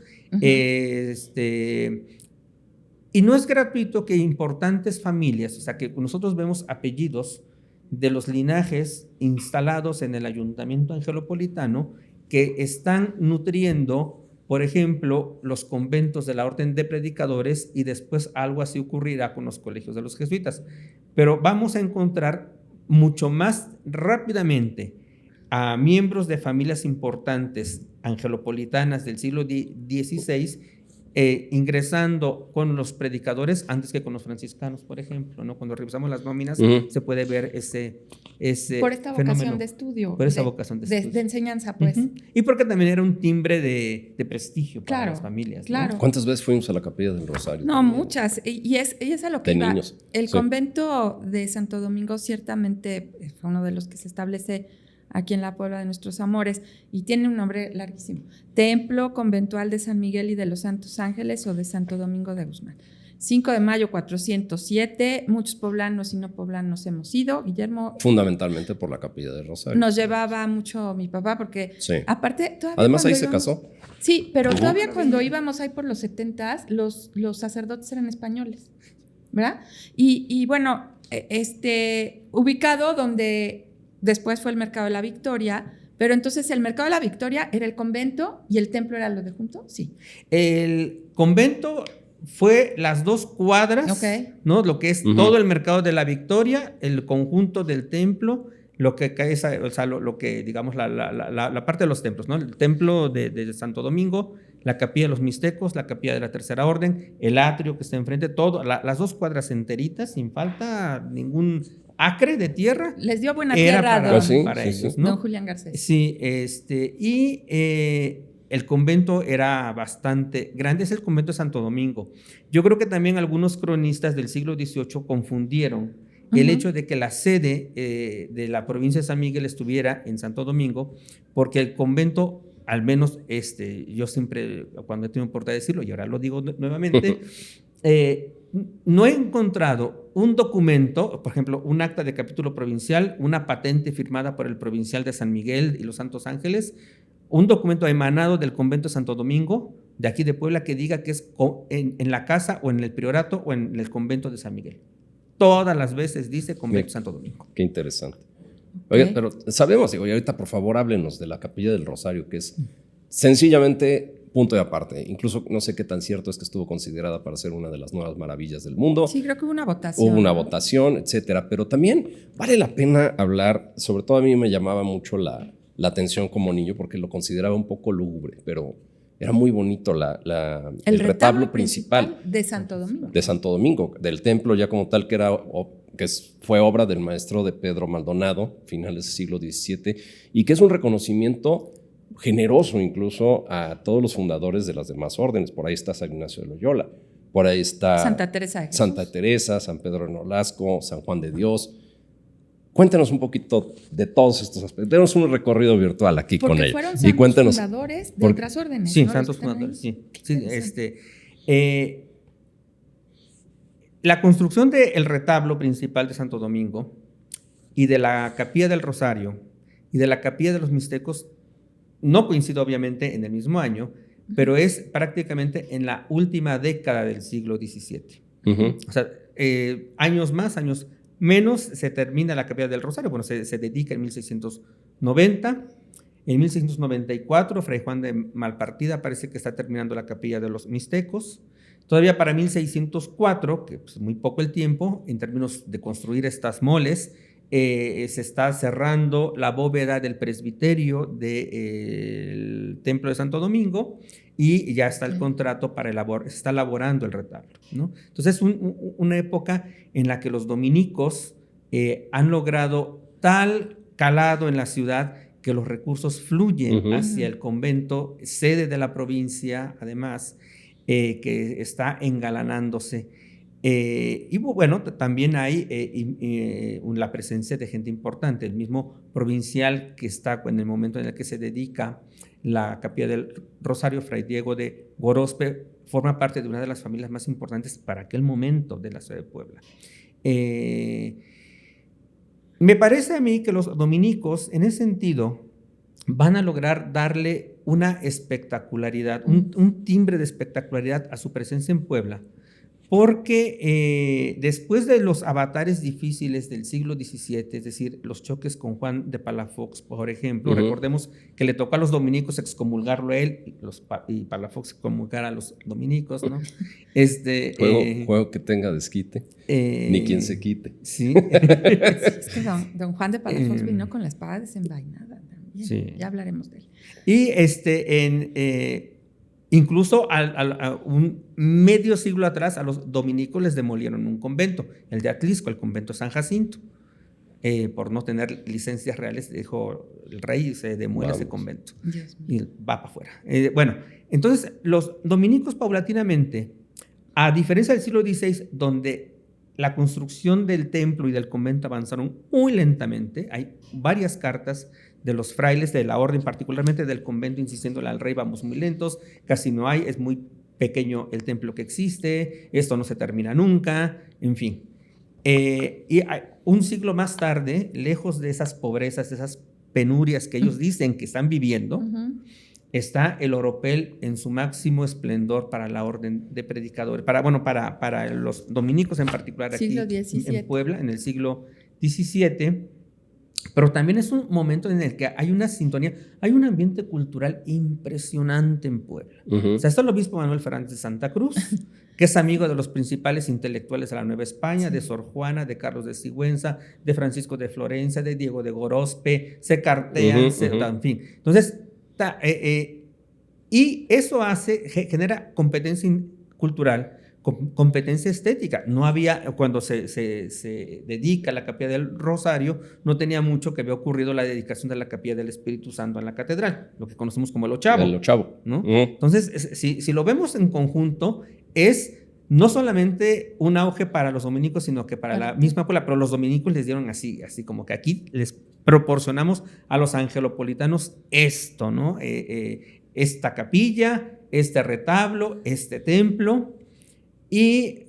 Y no es gratuito que importantes familias, o sea, que nosotros vemos apellidos de los linajes instalados en el ayuntamiento angelopolitano que están nutriendo, por ejemplo, los conventos de la orden de predicadores, y después algo así ocurrirá con los colegios de los jesuitas. Pero vamos a encontrar mucho más rápidamente a miembros de familias importantes angelopolitanas del siglo XVI ingresando con los predicadores antes que con los franciscanos, por ejemplo, ¿no? Cuando revisamos las nóminas se puede ver ese por esta vocación fenómeno, de estudio. por esa vocación de estudio. De enseñanza, pues. Y porque también era un timbre de prestigio para las familias, claro. ¿no? ¿Cuántas veces fuimos a la Capilla del Rosario? No, también? Muchas. Y es a lo que de iba. Niños. El convento de Santo Domingo ciertamente fue uno de los que se establece aquí en la Puebla de Nuestros Amores, y tiene un nombre larguísimo: Templo Conventual de San Miguel y de los Santos Ángeles, o de Santo Domingo de Guzmán. 5 de mayo 407, muchos poblanos y no poblanos hemos ido. Guillermo, fundamentalmente por la Capilla del Rosario. Nos llevaba mucho mi papá, porque aparte todavía además ahí se casó. Sí, pero todavía cuando íbamos ahí por los 70s, los sacerdotes eran españoles, ¿verdad? Y bueno, ubicado donde después fue el Mercado de la Victoria, Pero entonces el Mercado de la Victoria era el convento y el templo era lo de junto, sí. El convento fue las 2 cuadras, Ok. ¿no? Lo que es todo el Mercado de la Victoria, el conjunto del templo, lo que es, o sea, lo que digamos la parte de los templos, ¿no? El templo de Santo Domingo, la capilla de los Mixtecos, la capilla de la Tercera Orden, el atrio que está enfrente, todo, las 2 cuadras enteritas, sin falta ningún acre de tierra. Les dio buena Era tierra para, don, sí, para sí, ellos, sí. ¿no? don Julián Garcés. Sí, y el convento era bastante grande, es el convento de Santo Domingo. Yo creo que también algunos cronistas del siglo XVIII confundieron el hecho de que la sede de la provincia de San Miguel estuviera en Santo Domingo, porque el convento, al menos yo siempre, cuando he tenido oportunidad de decirlo, y ahora lo digo nuevamente, no he encontrado un documento, por ejemplo, un acta de capítulo provincial, una patente firmada por el provincial de San Miguel y los Santos Ángeles, un documento emanado del convento de Santo Domingo, de aquí de Puebla, que diga que es en la casa o en el priorato o en el convento de San Miguel. Todas las veces dice convento de Santo Domingo. Qué interesante. Oye, pero sabemos, digo, y ahorita por favor háblenos de la Capilla del Rosario, que es sencillamente punto de aparte. Incluso no sé qué tan cierto es que estuvo considerada para ser una de las nuevas maravillas del mundo. Sí, creo que hubo una votación. Hubo una votación, etcétera. Pero también vale la pena hablar, sobre todo a mí me llamaba mucho la atención como niño, porque lo consideraba un poco lúgubre, pero era muy bonito el retablo principal de Santo Domingo. De Santo Domingo, del templo ya como tal, fue obra del maestro de Pedro Maldonado, finales del siglo XVII, y que es un reconocimiento generoso incluso a todos los fundadores de las demás órdenes. Por ahí está San Ignacio de Loyola, por ahí está Santa Teresa de Jesús. Santa Teresa, San Pedro de Nolasco, San Juan de Dios. Cuéntanos un poquito de todos estos aspectos. Denos un recorrido virtual aquí porque con ellos. Fueron santos y cuéntanos fundadores de otras órdenes. Sí, ¿no? santos fundadores, sí. La construcción del retablo principal de Santo Domingo y de la capilla del Rosario y de la capilla de los Mixtecos no coincide obviamente en el mismo año, pero es prácticamente en la última década del siglo XVII. O sea, años más, años menos, se termina la capilla del Rosario. Bueno, se dedica en 1690. En 1694, Fray Juan de Malpartida parece que está terminando la capilla de los Mixtecos. Todavía para 1604, que es muy poco el tiempo, en términos de construir estas moles, se está cerrando la bóveda del presbiterio del Templo de Santo Domingo y ya está el contrato para se está elaborando el retablo, ¿no? Entonces es una época en la que los dominicos han logrado tal calado en la ciudad que los recursos fluyen hacia el convento, sede de la provincia, además, que está engalanándose. Y bueno, también hay la presencia de gente importante. El mismo provincial que está en el momento en el que se dedica la capilla del Rosario, Fray Diego de Gorospe, forma parte de una de las familias más importantes para aquel momento de la ciudad de Puebla. Me parece a mí que los dominicos, en ese sentido, van a lograr darle una espectacularidad, un timbre de espectacularidad a su presencia en Puebla, porque después de los avatares difíciles del siglo XVII, es decir, los choques con Juan de Palafox, por ejemplo, recordemos que le tocó a los dominicos excomulgarlo a él y Palafox excomulgar a los dominicos, ¿no? Juego que tenga desquite, ni quien se quite. Sí. Es que don Juan de Palafox vino con la espada desenvainada también. Sí. Ya hablaremos de él. Incluso a un medio siglo atrás a los dominicos les demolieron un convento, el de Atlisco, el convento San Jacinto. Por no tener licencias reales, dijo el rey, se demuele ese convento. Y va para afuera. Bueno, entonces los dominicos paulatinamente, a diferencia del siglo XVI, donde la construcción del templo y del convento avanzaron muy lentamente, hay varias cartas de los frailes de la orden, particularmente del convento, insistiéndole al rey, vamos muy lentos, casi no hay, es muy pequeño el templo que existe, esto no se termina nunca, en fin. Y un siglo más tarde, lejos de esas pobrezas, de esas penurias que ellos dicen que están viviendo, está el oropel en su máximo esplendor para la orden de predicadores, para los dominicos en particular aquí en Puebla, en el siglo XVII, Pero también es un momento en el que hay una sintonía, hay un ambiente cultural impresionante en Puebla. O sea, está el obispo Manuel Fernández de Santa Cruz, que es amigo de los principales intelectuales de la Nueva España, de Sor Juana, de Carlos de Sigüenza, de Francisco de Florencia, de Diego de Gorospe, se cartean, en fin. Entonces, y eso genera competencia cultural, competencia estética. No había, cuando se dedica la Capilla del Rosario, no tenía mucho que había ocurrido la dedicación de la Capilla del Espíritu Santo en la catedral, lo que conocemos como el ochavo. El ochavo. ¿No? Entonces, si lo vemos en conjunto, es no solamente un auge para los dominicos, sino que para la misma Puebla, pero los dominicos les dieron así como que aquí les proporcionamos a los angelopolitanos esto, ¿no? Esta capilla, este retablo, este templo. Y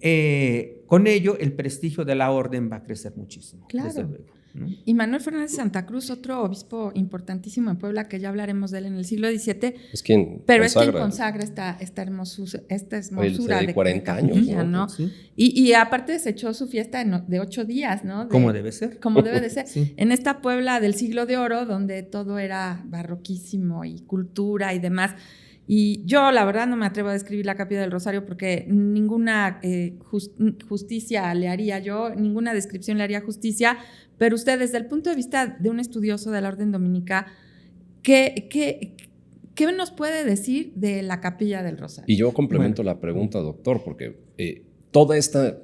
con ello el prestigio de la orden va a crecer muchísimo. Claro. Desde luego, ¿no? Y Manuel Fernández de Santa Cruz, otro obispo importantísimo en Puebla, que ya hablaremos de él en el siglo XVII. Es quien pero consagra. Es quien consagra esta hermosura de 40 capilla, años, ¿no? Sí. Y aparte se echó su fiesta de 8 días, ¿no? Como debe ser. Como debe de ser. Sí. En esta Puebla del siglo de oro, donde todo era barroquísimo y cultura y demás. Y yo, la verdad, no me atrevo a describir la Capilla del Rosario porque ninguna justicia le haría yo, ninguna descripción le haría justicia, pero usted, desde el punto de vista de un estudioso de la Orden Dominica, ¿qué nos puede decir de la Capilla del Rosario? Y yo complemento la pregunta, doctor, porque toda esta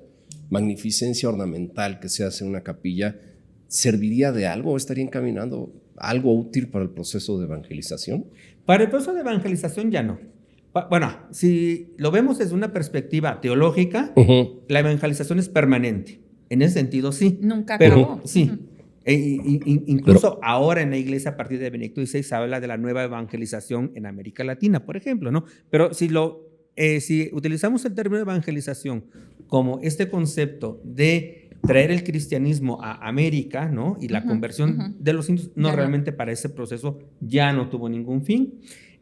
magnificencia ornamental que se hace en una capilla, ¿serviría de algo o estaría encaminando algo útil para el proceso de evangelización? Para el proceso de evangelización ya no. Bueno, si lo vemos desde una perspectiva teológica, la evangelización es permanente. En ese sentido, sí. Nunca acabó. Pero, sí. Incluso ahora en la iglesia, a partir de Benedicto XVI, se habla de la nueva evangelización en América Latina, por ejemplo, ¿no? Pero si utilizamos el término evangelización como este concepto de traer el cristianismo a América, ¿no? Y la conversión de los indios, realmente para ese proceso ya no tuvo ningún fin.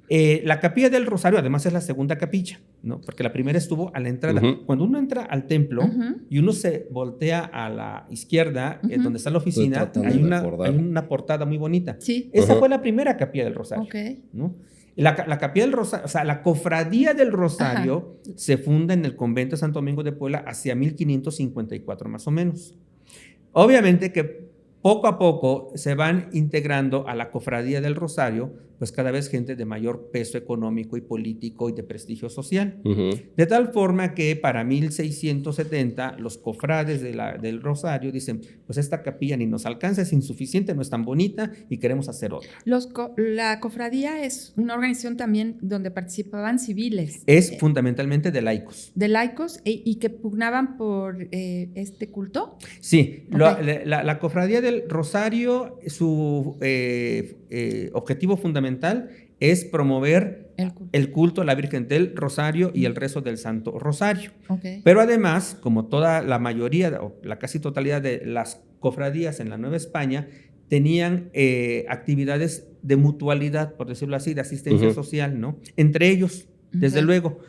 La Capilla del Rosario, además, es la segunda capilla, ¿no? Porque la primera estuvo a la entrada. Cuando uno entra al templo y uno se voltea a la izquierda, donde está la oficina, hay una portada muy bonita. Sí. Esa fue la primera Capilla del Rosario. Okay. ¿No? La Capilla del Rosario, o sea, la Cofradía del Rosario se funda en el convento de Santo Domingo de Puebla hacia 1554 más o menos. Obviamente que poco a poco se van integrando a la Cofradía del Rosario, pues cada vez gente de mayor peso económico y político y de prestigio social. De tal forma que para 1670 los cofrades del Rosario dicen, pues esta capilla ni nos alcanza, es insuficiente, no es tan bonita y queremos hacer otra. La cofradía es una organización también donde participaban civiles. Es fundamentalmente de laicos. De laicos y que pugnaban por este culto. Sí, okay. La Cofradía del Rosario, su objetivo fundamental es promover el culto a la Virgen del Rosario y el rezo del Santo Rosario. Okay. Pero además, como toda la mayoría o la casi totalidad de las cofradías en la Nueva España, tenían actividades de mutualidad, por decirlo así, de asistencia social, ¿no? Entre ellos, desde luego.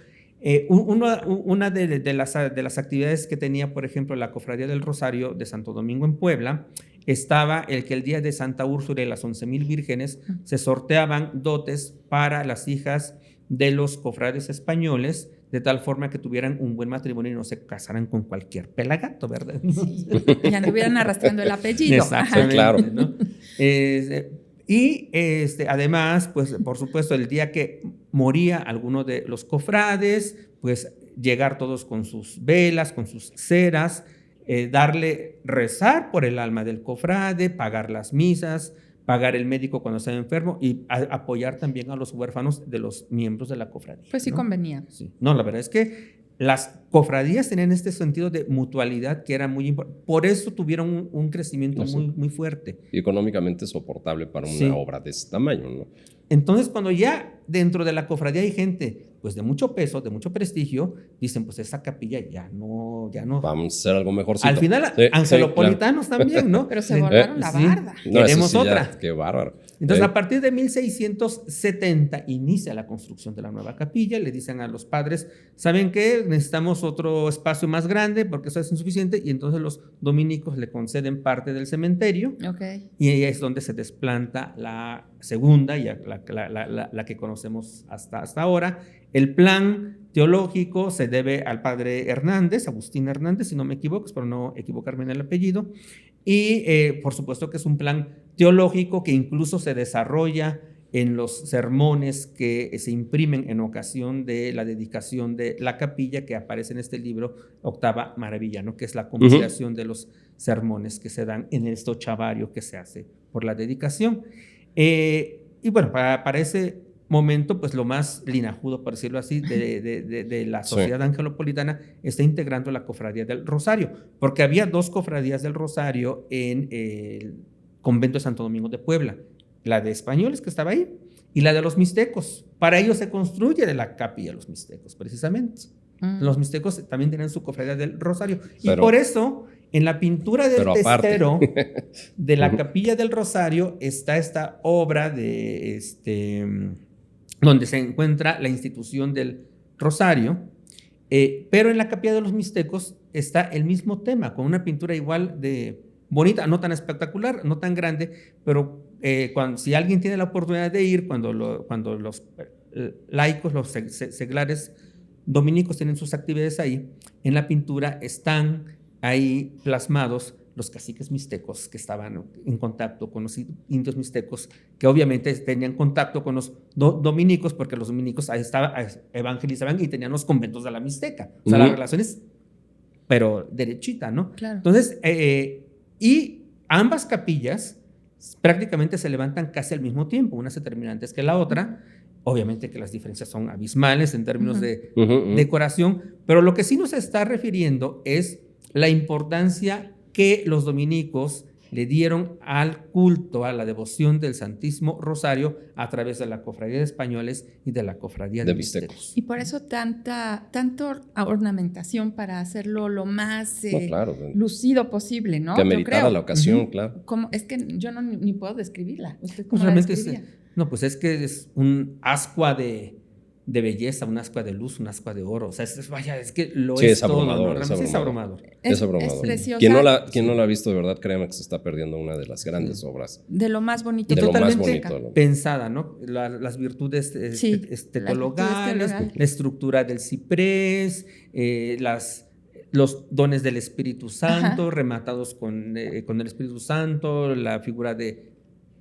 Una de las actividades que tenía, por ejemplo, la Cofradía del Rosario de Santo Domingo en Puebla, estaba el que el día de Santa Úrsula y las 11,000 vírgenes se sorteaban dotes para las hijas de los cofrades españoles, de tal forma que tuvieran un buen matrimonio y no se casaran con cualquier pelagato, ¿verdad? Sí. Y anduvieran arrastrando el apellido. Exactamente, claro. ¿no? Además, pues por supuesto, el día que moría alguno de los cofrades, pues llegar todos con sus velas, con sus ceras, rezar por el alma del cofrade, pagar las misas, pagar el médico cuando está enfermo y apoyar también a los huérfanos de los miembros de la cofradía. Pues sí, ¿no? Convenía. Sí. No, la verdad es que las cofradías tenían este sentido de mutualidad que era muy importante. Por eso tuvieron un crecimiento muy fuerte. Y económicamente soportable para una obra de ese tamaño, ¿no? Entonces, cuando ya dentro de la cofradía hay gente pues de mucho peso, de mucho prestigio, dicen, pues esa capilla ya no. Vamos a hacer algo mejorcito. Al final, angelopolitanos también, ¿no? Pero se volaron la barda. No, queremos otra. Qué bárbaro. Entonces, a partir de 1670 inicia la construcción de la nueva capilla. Le dicen a los padres, ¿saben qué? Necesitamos otro espacio más grande porque eso es insuficiente. Y entonces los dominicos le conceden parte del cementerio. Okay. Y ahí es donde se desplanta la segunda, y la que conocemos hasta ahora. El plan teológico se debe al padre Hernández, Agustín Hernández, si no me equivoco, espero no equivocarme en el apellido. Y por supuesto que es un plan teológico que incluso se desarrolla en los sermones que se imprimen en ocasión de la dedicación de la capilla, que aparece en este libro, Octava Maravilla, ¿no? Que es la compilación de los sermones que se dan en este ochavario que se hace por la dedicación. Y bueno, para ese momento, pues lo más linajudo, por decirlo así, de la sociedad angelopolitana está integrando la Cofradía del Rosario, porque había dos cofradías del Rosario en el convento de Santo Domingo de Puebla, la de españoles que estaba ahí y la de los mixtecos. Para ello se construye la capilla de los mixtecos, precisamente. Los mixtecos también tenían su cofradía del Rosario. Y por eso, en la pintura del testero de la capilla del Rosario está esta obra de donde se encuentra la institución del Rosario, pero en la capilla de los mixtecos está el mismo tema, con una pintura igual de bonita, no tan espectacular, no tan grande, pero si alguien tiene la oportunidad de ir, cuando los laicos, los seglares dominicos tienen sus actividades ahí, en la pintura están ahí plasmados los caciques mixtecos que estaban en contacto con los indios mixtecos, que obviamente tenían contacto con los dominicos, porque los dominicos ahí evangelizaban y tenían los conventos de la Mixteca. O sea, la relación es, pero derechita, ¿no? Claro. Entonces, y ambas capillas prácticamente se levantan casi al mismo tiempo, una se termina antes que la otra. Obviamente que las diferencias son abismales en términos de decoración, pero lo que sí nos está refiriendo es la importancia que los dominicos le dieron al culto, a la devoción del Santísimo Rosario a través de la Cofradía de Españoles y de la Cofradía de Mixtecos. Y por eso tanta ornamentación para hacerlo lo más lucido posible, ¿no? Que ameritara la ocasión, claro. Es que yo ni puedo describirla. ¿Usted Pues cómo la realmente describía? pues es que es un ascua de belleza, un ascua de luz, un ascua de oro. O sea, es que lo es abrumador, todo, ¿no? Es abrumador. Es preciosa. Quien no la ha visto, de verdad, créeme que se está perdiendo una de las grandes obras. De lo más bonito. De Totalmente lo más bonito. Pensada, ¿no? Las virtudes estetologales, la estructura del ciprés, los dones del Espíritu Santo, rematados con el Espíritu Santo, la figura de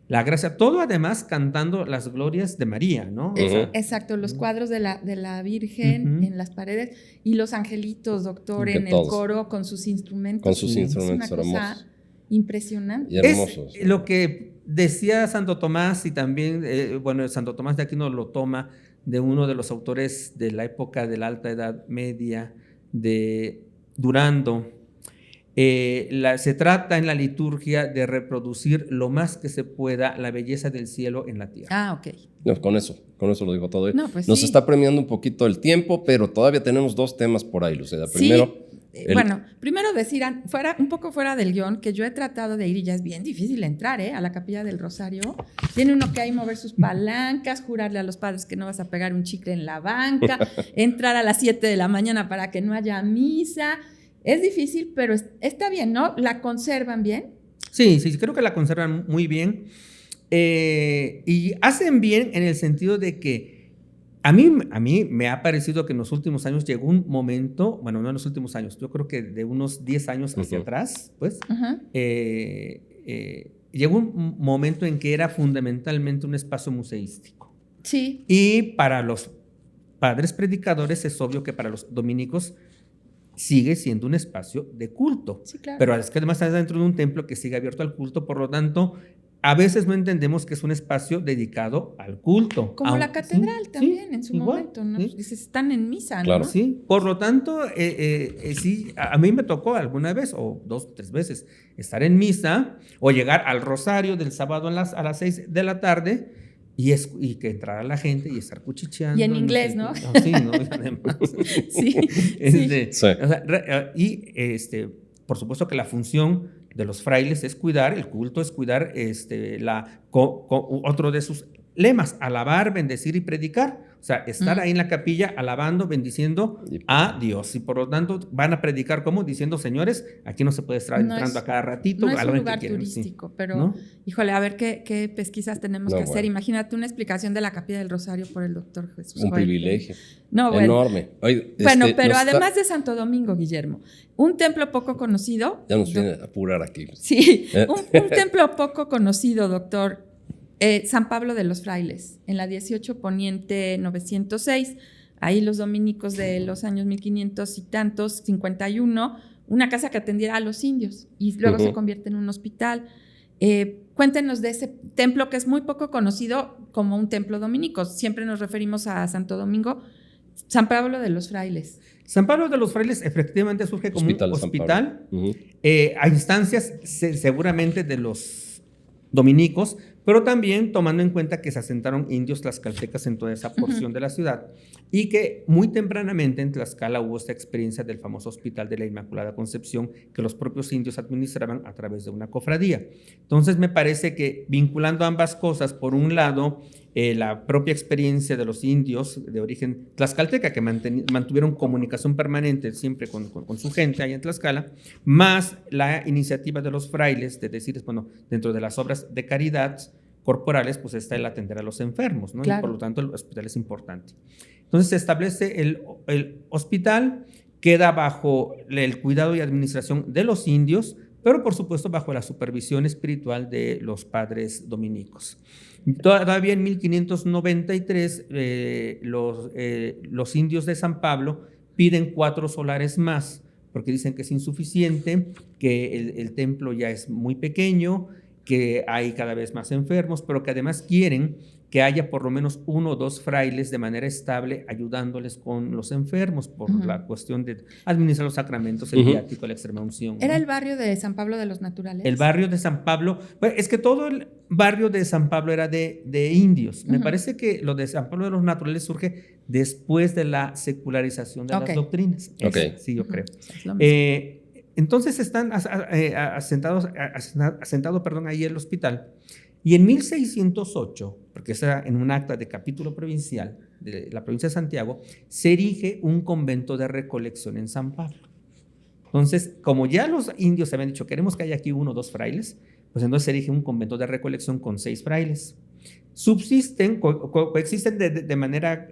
la gracia, todo además cantando las glorias de María, ¿no? Exacto, los cuadros de la Virgen en las paredes y los angelitos, doctor, en el coro con sus instrumentos. Con sus instrumentos hermosos. Es una cosa impresionante. Y hermosos. Es lo que decía Santo Tomás, y también, Santo Tomás de Aquino lo toma de uno de los autores de la época de la Alta Edad Media, de Durando. Se trata en la liturgia de reproducir lo más que se pueda la belleza del cielo en la tierra. Ok. No, con eso lo dijo todo. Pues Nos está premiando un poquito el tiempo, pero todavía tenemos dos temas por ahí, Luceda. Primero, primero decir, un poco fuera del guión, que yo he tratado de ir y ya es bien difícil entrar a la Capilla del Rosario. Tiene uno que ahí mover sus palancas, jurarle a los padres que no vas a pegar un chicle en la banca, entrar a las 7 de la mañana para que no haya misa. Es difícil, pero está bien, ¿no? ¿La conservan bien? Sí, creo que la conservan muy bien. Y hacen bien en el sentido de que a mí me ha parecido que en los últimos años llegó un momento, bueno, no en los últimos años, yo creo que de unos 10 años hacia atrás, pues, llegó un momento en que era fundamentalmente un espacio museístico. Sí. Y para los padres predicadores es obvio que para los dominicos sigue siendo un espacio de culto. Sí, claro. Pero es que además está dentro de un templo que sigue abierto al culto, por lo tanto, a veces no entendemos que es un espacio dedicado al culto. Como la catedral también en su momento, ¿no? Sí. Están en misa, claro. ¿no? Sí, por lo tanto, sí, a mí me tocó alguna vez, o 2 o 3 veces, estar en misa o llegar al rosario del sábado a las 6 de la tarde y que entrara la gente y estar cuchicheando. Y en inglés, ¿no? Sí, ¿no? Además. Sí. O sea, y por supuesto que la función de los frailes es cuidar, el culto es cuidar otro de sus lemas, alabar, bendecir y predicar. O sea, estar ahí en la capilla alabando, bendiciendo a Dios. Y por lo tanto van a predicar como diciendo, señores, aquí no se puede estar entrando a cada ratito. No es un lugar turístico, pero ¿no? Híjole, a ver qué pesquisas tenemos que hacer. Imagínate una explicación de la Capilla del Rosario por el doctor Jesús. Un privilegio. No, bueno. Enorme. Oye, pero además de Santo Domingo, Guillermo, un templo poco conocido. Ya nos viene a apurar aquí. Sí, un templo poco conocido, doctor. San Pablo de los Frailes, en la 18 Poniente 906, ahí los dominicos de los años 1500 y tantos, 51, una casa que atendiera a los indios y luego se convierte en un hospital. Cuéntenos de ese templo que es muy poco conocido como un templo dominico. Siempre nos referimos a Santo Domingo. San Pablo de los Frailes. San Pablo de los Frailes efectivamente surge como un hospital a instancias seguramente de los dominicos, pero también tomando en cuenta que se asentaron indios tlaxcaltecas en toda esa porción de la ciudad y que muy tempranamente en Tlaxcala hubo esta experiencia del famoso Hospital de la Inmaculada Concepción que los propios indios administraban a través de una cofradía. Entonces me parece que vinculando ambas cosas, por un lado, la propia experiencia de los indios de origen tlaxcalteca que mantuvieron comunicación permanente siempre con su gente allá en Tlaxcala, más la iniciativa de los frailes de decir, bueno, dentro de las obras de caridad corporales, pues está el atender a los enfermos, ¿no? Claro. Y por lo tanto el hospital es importante. Entonces se establece el hospital, queda bajo el cuidado y administración de los indios, pero por supuesto bajo la supervisión espiritual de los padres dominicos. Todavía en 1593 los indios de San Pablo piden 4 solares más, porque dicen que es insuficiente, que el templo ya es muy pequeño, que hay cada vez más enfermos, pero que además quieren que haya por lo menos 1 o 2 frailes de manera estable ayudándoles con los enfermos por la cuestión de administrar los sacramentos, el viático, la extrema unción. ¿Era el barrio de San Pablo de los Naturales? El barrio de San Pablo, bueno, es que todo el barrio de San Pablo era de indios. Me parece que lo de San Pablo de los Naturales surge después de la secularización de las doctrinas. Sí, yo creo. Entonces están asentado ahí el hospital. Y en 1608, porque era en un acta de capítulo provincial de la provincia de Santiago, se erige un convento de recolección en San Pablo. Entonces, como ya los indios habían dicho, queremos que haya aquí 1 o 2 frailes, pues entonces se erige un convento de recolección con 6 frailes. Subsisten, coexisten de manera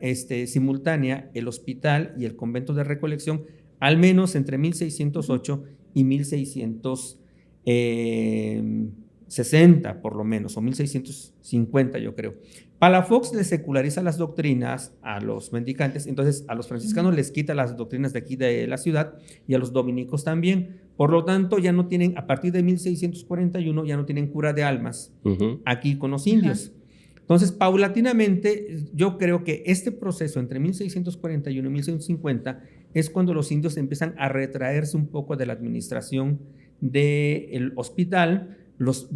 simultánea el hospital y el convento de recolección, al menos entre 1608 y 1660 por lo menos, o 1650 yo creo. Palafox le seculariza las doctrinas a los mendicantes, entonces a los franciscanos les quita las doctrinas de aquí de la ciudad y a los dominicos también. Por lo tanto, ya no tienen, a partir de 1641, ya no tienen cura de almas aquí con los indios. Entonces, paulatinamente, yo creo que este proceso entre 1641 y 1650 es cuando los indios empiezan a retraerse un poco de la administración del hospital. Los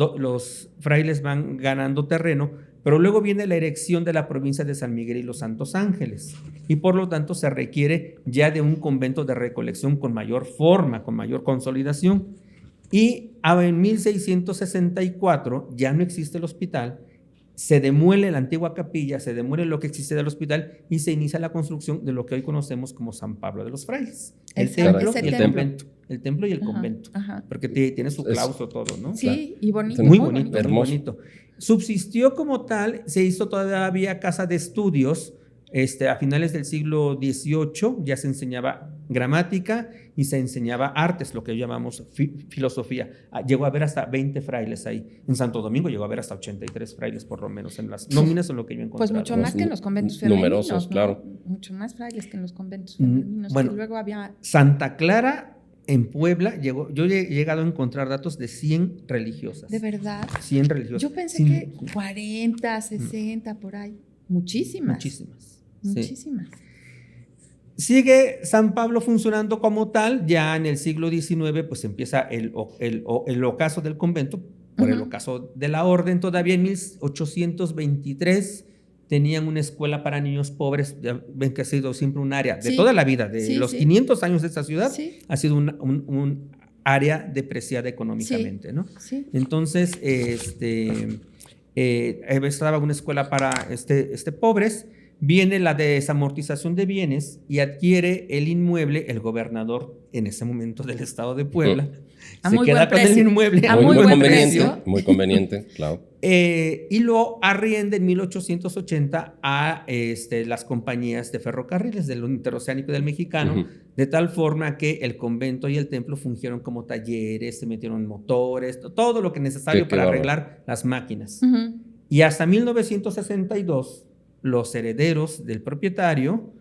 frailes van ganando terreno, pero luego viene la erección de la provincia de San Miguel y los Santos Ángeles, y por lo tanto se requiere ya de un convento de recolección con mayor forma, con mayor consolidación. Y en 1664 ya no existe el hospital, se demuele la antigua capilla, se demuele lo que existía del hospital y se inicia la construcción de lo que hoy conocemos como San Pablo de los Frailes. El templo y el convento. El templo y el convento. Porque tiene su claustro todo, ¿no? Sí, claro. Y bonito. Muy bonito, hermoso. Muy bonito. Subsistió como tal, se hizo todavía casa de estudios. A finales del siglo XVIII ya se enseñaba gramática y se enseñaba artes, lo que llamamos filosofía. Llegó a haber hasta 20 frailes ahí. En Santo Domingo llegó a haber hasta 83 frailes, por lo menos en las nóminas, en lo que yo encontré. Pues mucho más que en los conventos femeninos. Numerosos, ¿no? Claro. Mucho más frailes que en los conventos femeninos. Bueno, que luego había... Santa Clara, en Puebla, yo he llegado a encontrar datos de 100 religiosas. ¿De verdad? 100 religiosas. Yo pensé que 40, 60, por ahí. Muchísimas. Muchísimas. Sigue San Pablo funcionando como tal. Ya en el siglo XIX pues empieza el ocaso del convento por el ocaso de la orden. Todavía en 1823 tenían una escuela para niños pobres. Ya ven que ha sido siempre un área de toda la vida, de los 500 años de esta ciudad. Ha sido un área depreciada económicamente, Sí, ¿no? sí. Entonces, estaba una escuela para pobres, viene la desamortización de bienes y adquiere el inmueble el gobernador en ese momento del estado de Puebla. A Se muy queda buen con el precio. inmueble A a muy muy buen buen precio. precio. Muy conveniente, claro. Y lo arrienda en 1880 a las compañías de ferrocarriles del Interoceánico y del Mexicano, Ujú. de tal forma que el convento y el templo fungieron como talleres, se metieron motores, todo lo que es necesario Qué para bárbaro. arreglar las máquinas. Ujú. Y hasta 1962, los herederos del propietario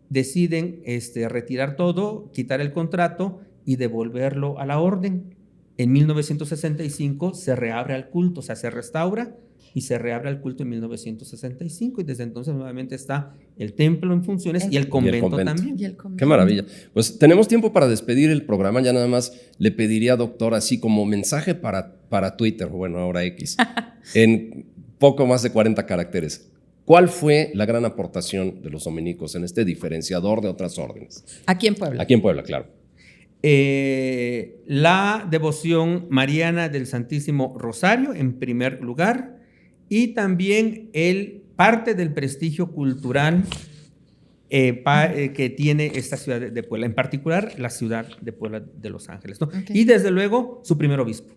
deciden retirar todo, quitar el contrato y devolverlo a la orden. En 1965 se reabre al culto, o sea, se restaura y se reabre al culto en 1965 y desde entonces nuevamente está el templo en funciones y el convento también. Y el convento. Qué maravilla. Pues tenemos tiempo para despedir el programa. Ya nada más le pediría, doctor, así como mensaje para Twitter, bueno, ahora X, en poco más de 40 caracteres. ¿Cuál fue la gran aportación de los dominicos en este diferenciador de otras órdenes? Aquí en Puebla. Aquí en Puebla, claro. La devoción mariana del Santísimo Rosario, en primer lugar, y también parte del prestigio cultural que tiene esta ciudad de Puebla, en particular la ciudad de Puebla de Los Ángeles, ¿no? Okay. Y desde luego su primer obispo.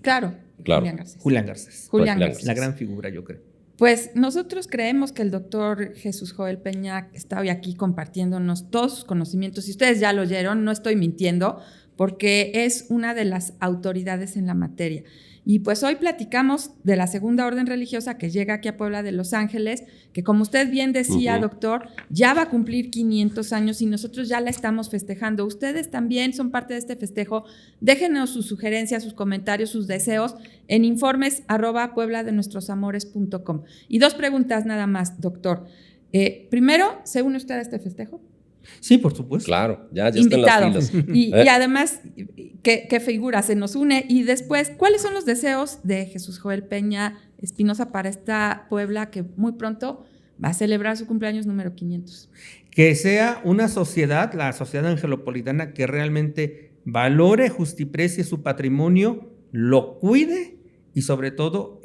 Claro. Claro. Julián Garcés. Julián Garcés. La gran figura, yo creo. Pues nosotros creemos que el doctor Jesús Joel Peña está hoy aquí compartiéndonos todos sus conocimientos. Y ustedes ya lo oyeron, no estoy mintiendo, porque es una de las autoridades en la materia. Y pues hoy platicamos de la segunda orden religiosa que llega aquí a Puebla de Los Ángeles, que como usted bien decía, doctor, ya va a cumplir 500 años y nosotros ya la estamos festejando. Ustedes también son parte de este festejo. Déjenos sus sugerencias, sus comentarios, sus deseos en informes@puebladenuestrosamores.com. Y 2 preguntas nada más, doctor. Primero, ¿se une usted a este festejo? Sí, por supuesto. Claro, ya Invitado. están las filas. Y además, ¿qué figura se nos une? Y después, ¿cuáles son los deseos de Jesús Joel Peña Espinosa para esta Puebla que muy pronto va a celebrar su cumpleaños número 500? Que sea una sociedad, la sociedad angelopolitana, que realmente valore, justiprecie su patrimonio, lo cuide y sobre todo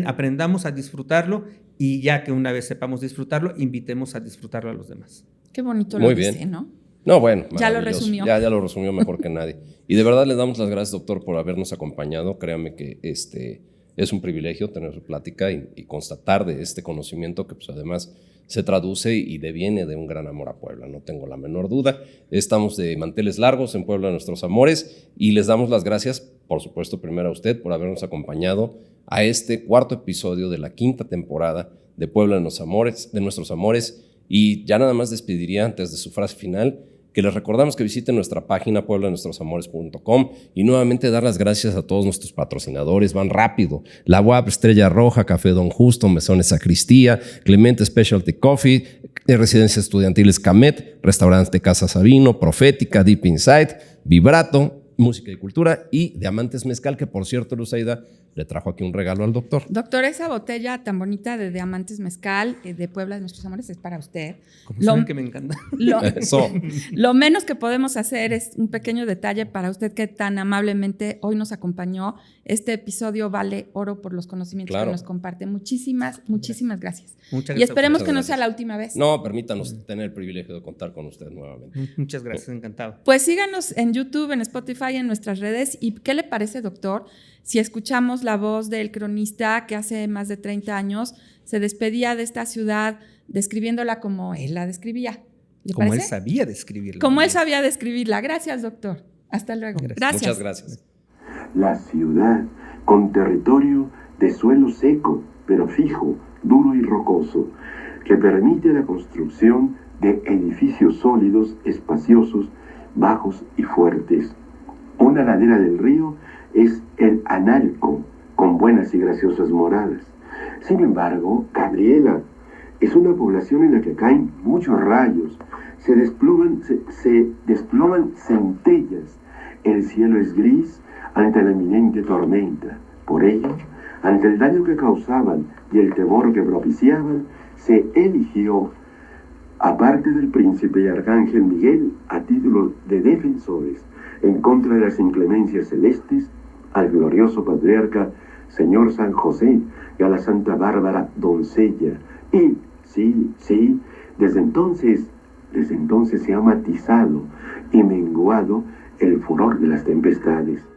aprendamos a disfrutarlo. Y ya que una vez sepamos disfrutarlo, invitemos a disfrutarlo a los demás. Qué bonito Muy lo bien. dice, ¿no? No, bueno. Ya lo resumió. Ya lo resumió mejor que nadie. Y de verdad le damos las gracias, doctor, por habernos acompañado. Créame que es un privilegio tener su plática y constatar de este conocimiento que pues además se traduce y deviene de un gran amor a Puebla, no tengo la menor duda. Estamos de manteles largos en Puebla de Nuestros Amores y les damos las gracias, por supuesto, primero a usted por habernos acompañado a este 4º episodio de la 5ª temporada de Puebla de Nuestros Amores. Y ya nada más despediría antes de su frase final que les recordamos que visiten nuestra página puebladenuestrosamores.com y nuevamente dar las gracias a todos nuestros patrocinadores. Van rápido: La UAP, Estrella Roja, Café Don Justo, Mesones Sacristía, Clemente Specialty Coffee, Residencias Estudiantiles Camet, Restaurante Casa Sabino, Profética, Deep Insight, Vibrato, Música y Cultura y Diamantes Mezcal, que por cierto, Luzaida le trajo aquí un regalo al doctor. Doctor, esa botella tan bonita de Diamantes Mezcal de Puebla de Nuestros Amores es para usted. Como saben que me encanta. Lo menos que podemos hacer es un pequeño detalle para usted que tan amablemente hoy nos acompañó. Este episodio vale oro por los conocimientos que nos comparte. Muchísimas gracias. Muchas gracias. Y esperemos que no sea la última vez. No, permítanos tener el privilegio de contar con usted nuevamente. Muchas gracias, encantado. Pues síganos en YouTube, en Spotify, en nuestras redes. ¿Y qué le parece, doctor, si escuchamos la voz del cronista que hace más de 30 años se despedía de esta ciudad describiéndola como él la describía? Como él sabía describirla. Como él sabía describirla. Gracias, doctor. Hasta luego. Gracias. Muchas gracias. La ciudad, con territorio de suelo seco, pero fijo, duro y rocoso, que permite la construcción de edificios sólidos, espaciosos, bajos y fuertes. Una ladera del río es el Analco, con buenas y graciosas moradas. Sin embargo, Gabriela es una población en la que caen muchos rayos, se desploman centellas, el cielo es gris ante la inminente tormenta. Por ello, ante el daño que causaban y el temor que propiciaban, se eligió aparte del príncipe y arcángel Miguel, a título de defensores en contra de las inclemencias celestes, al glorioso patriarca Señor San José y a la Santa Bárbara, doncella. Y, sí, desde entonces se ha matizado y menguado el furor de las tempestades.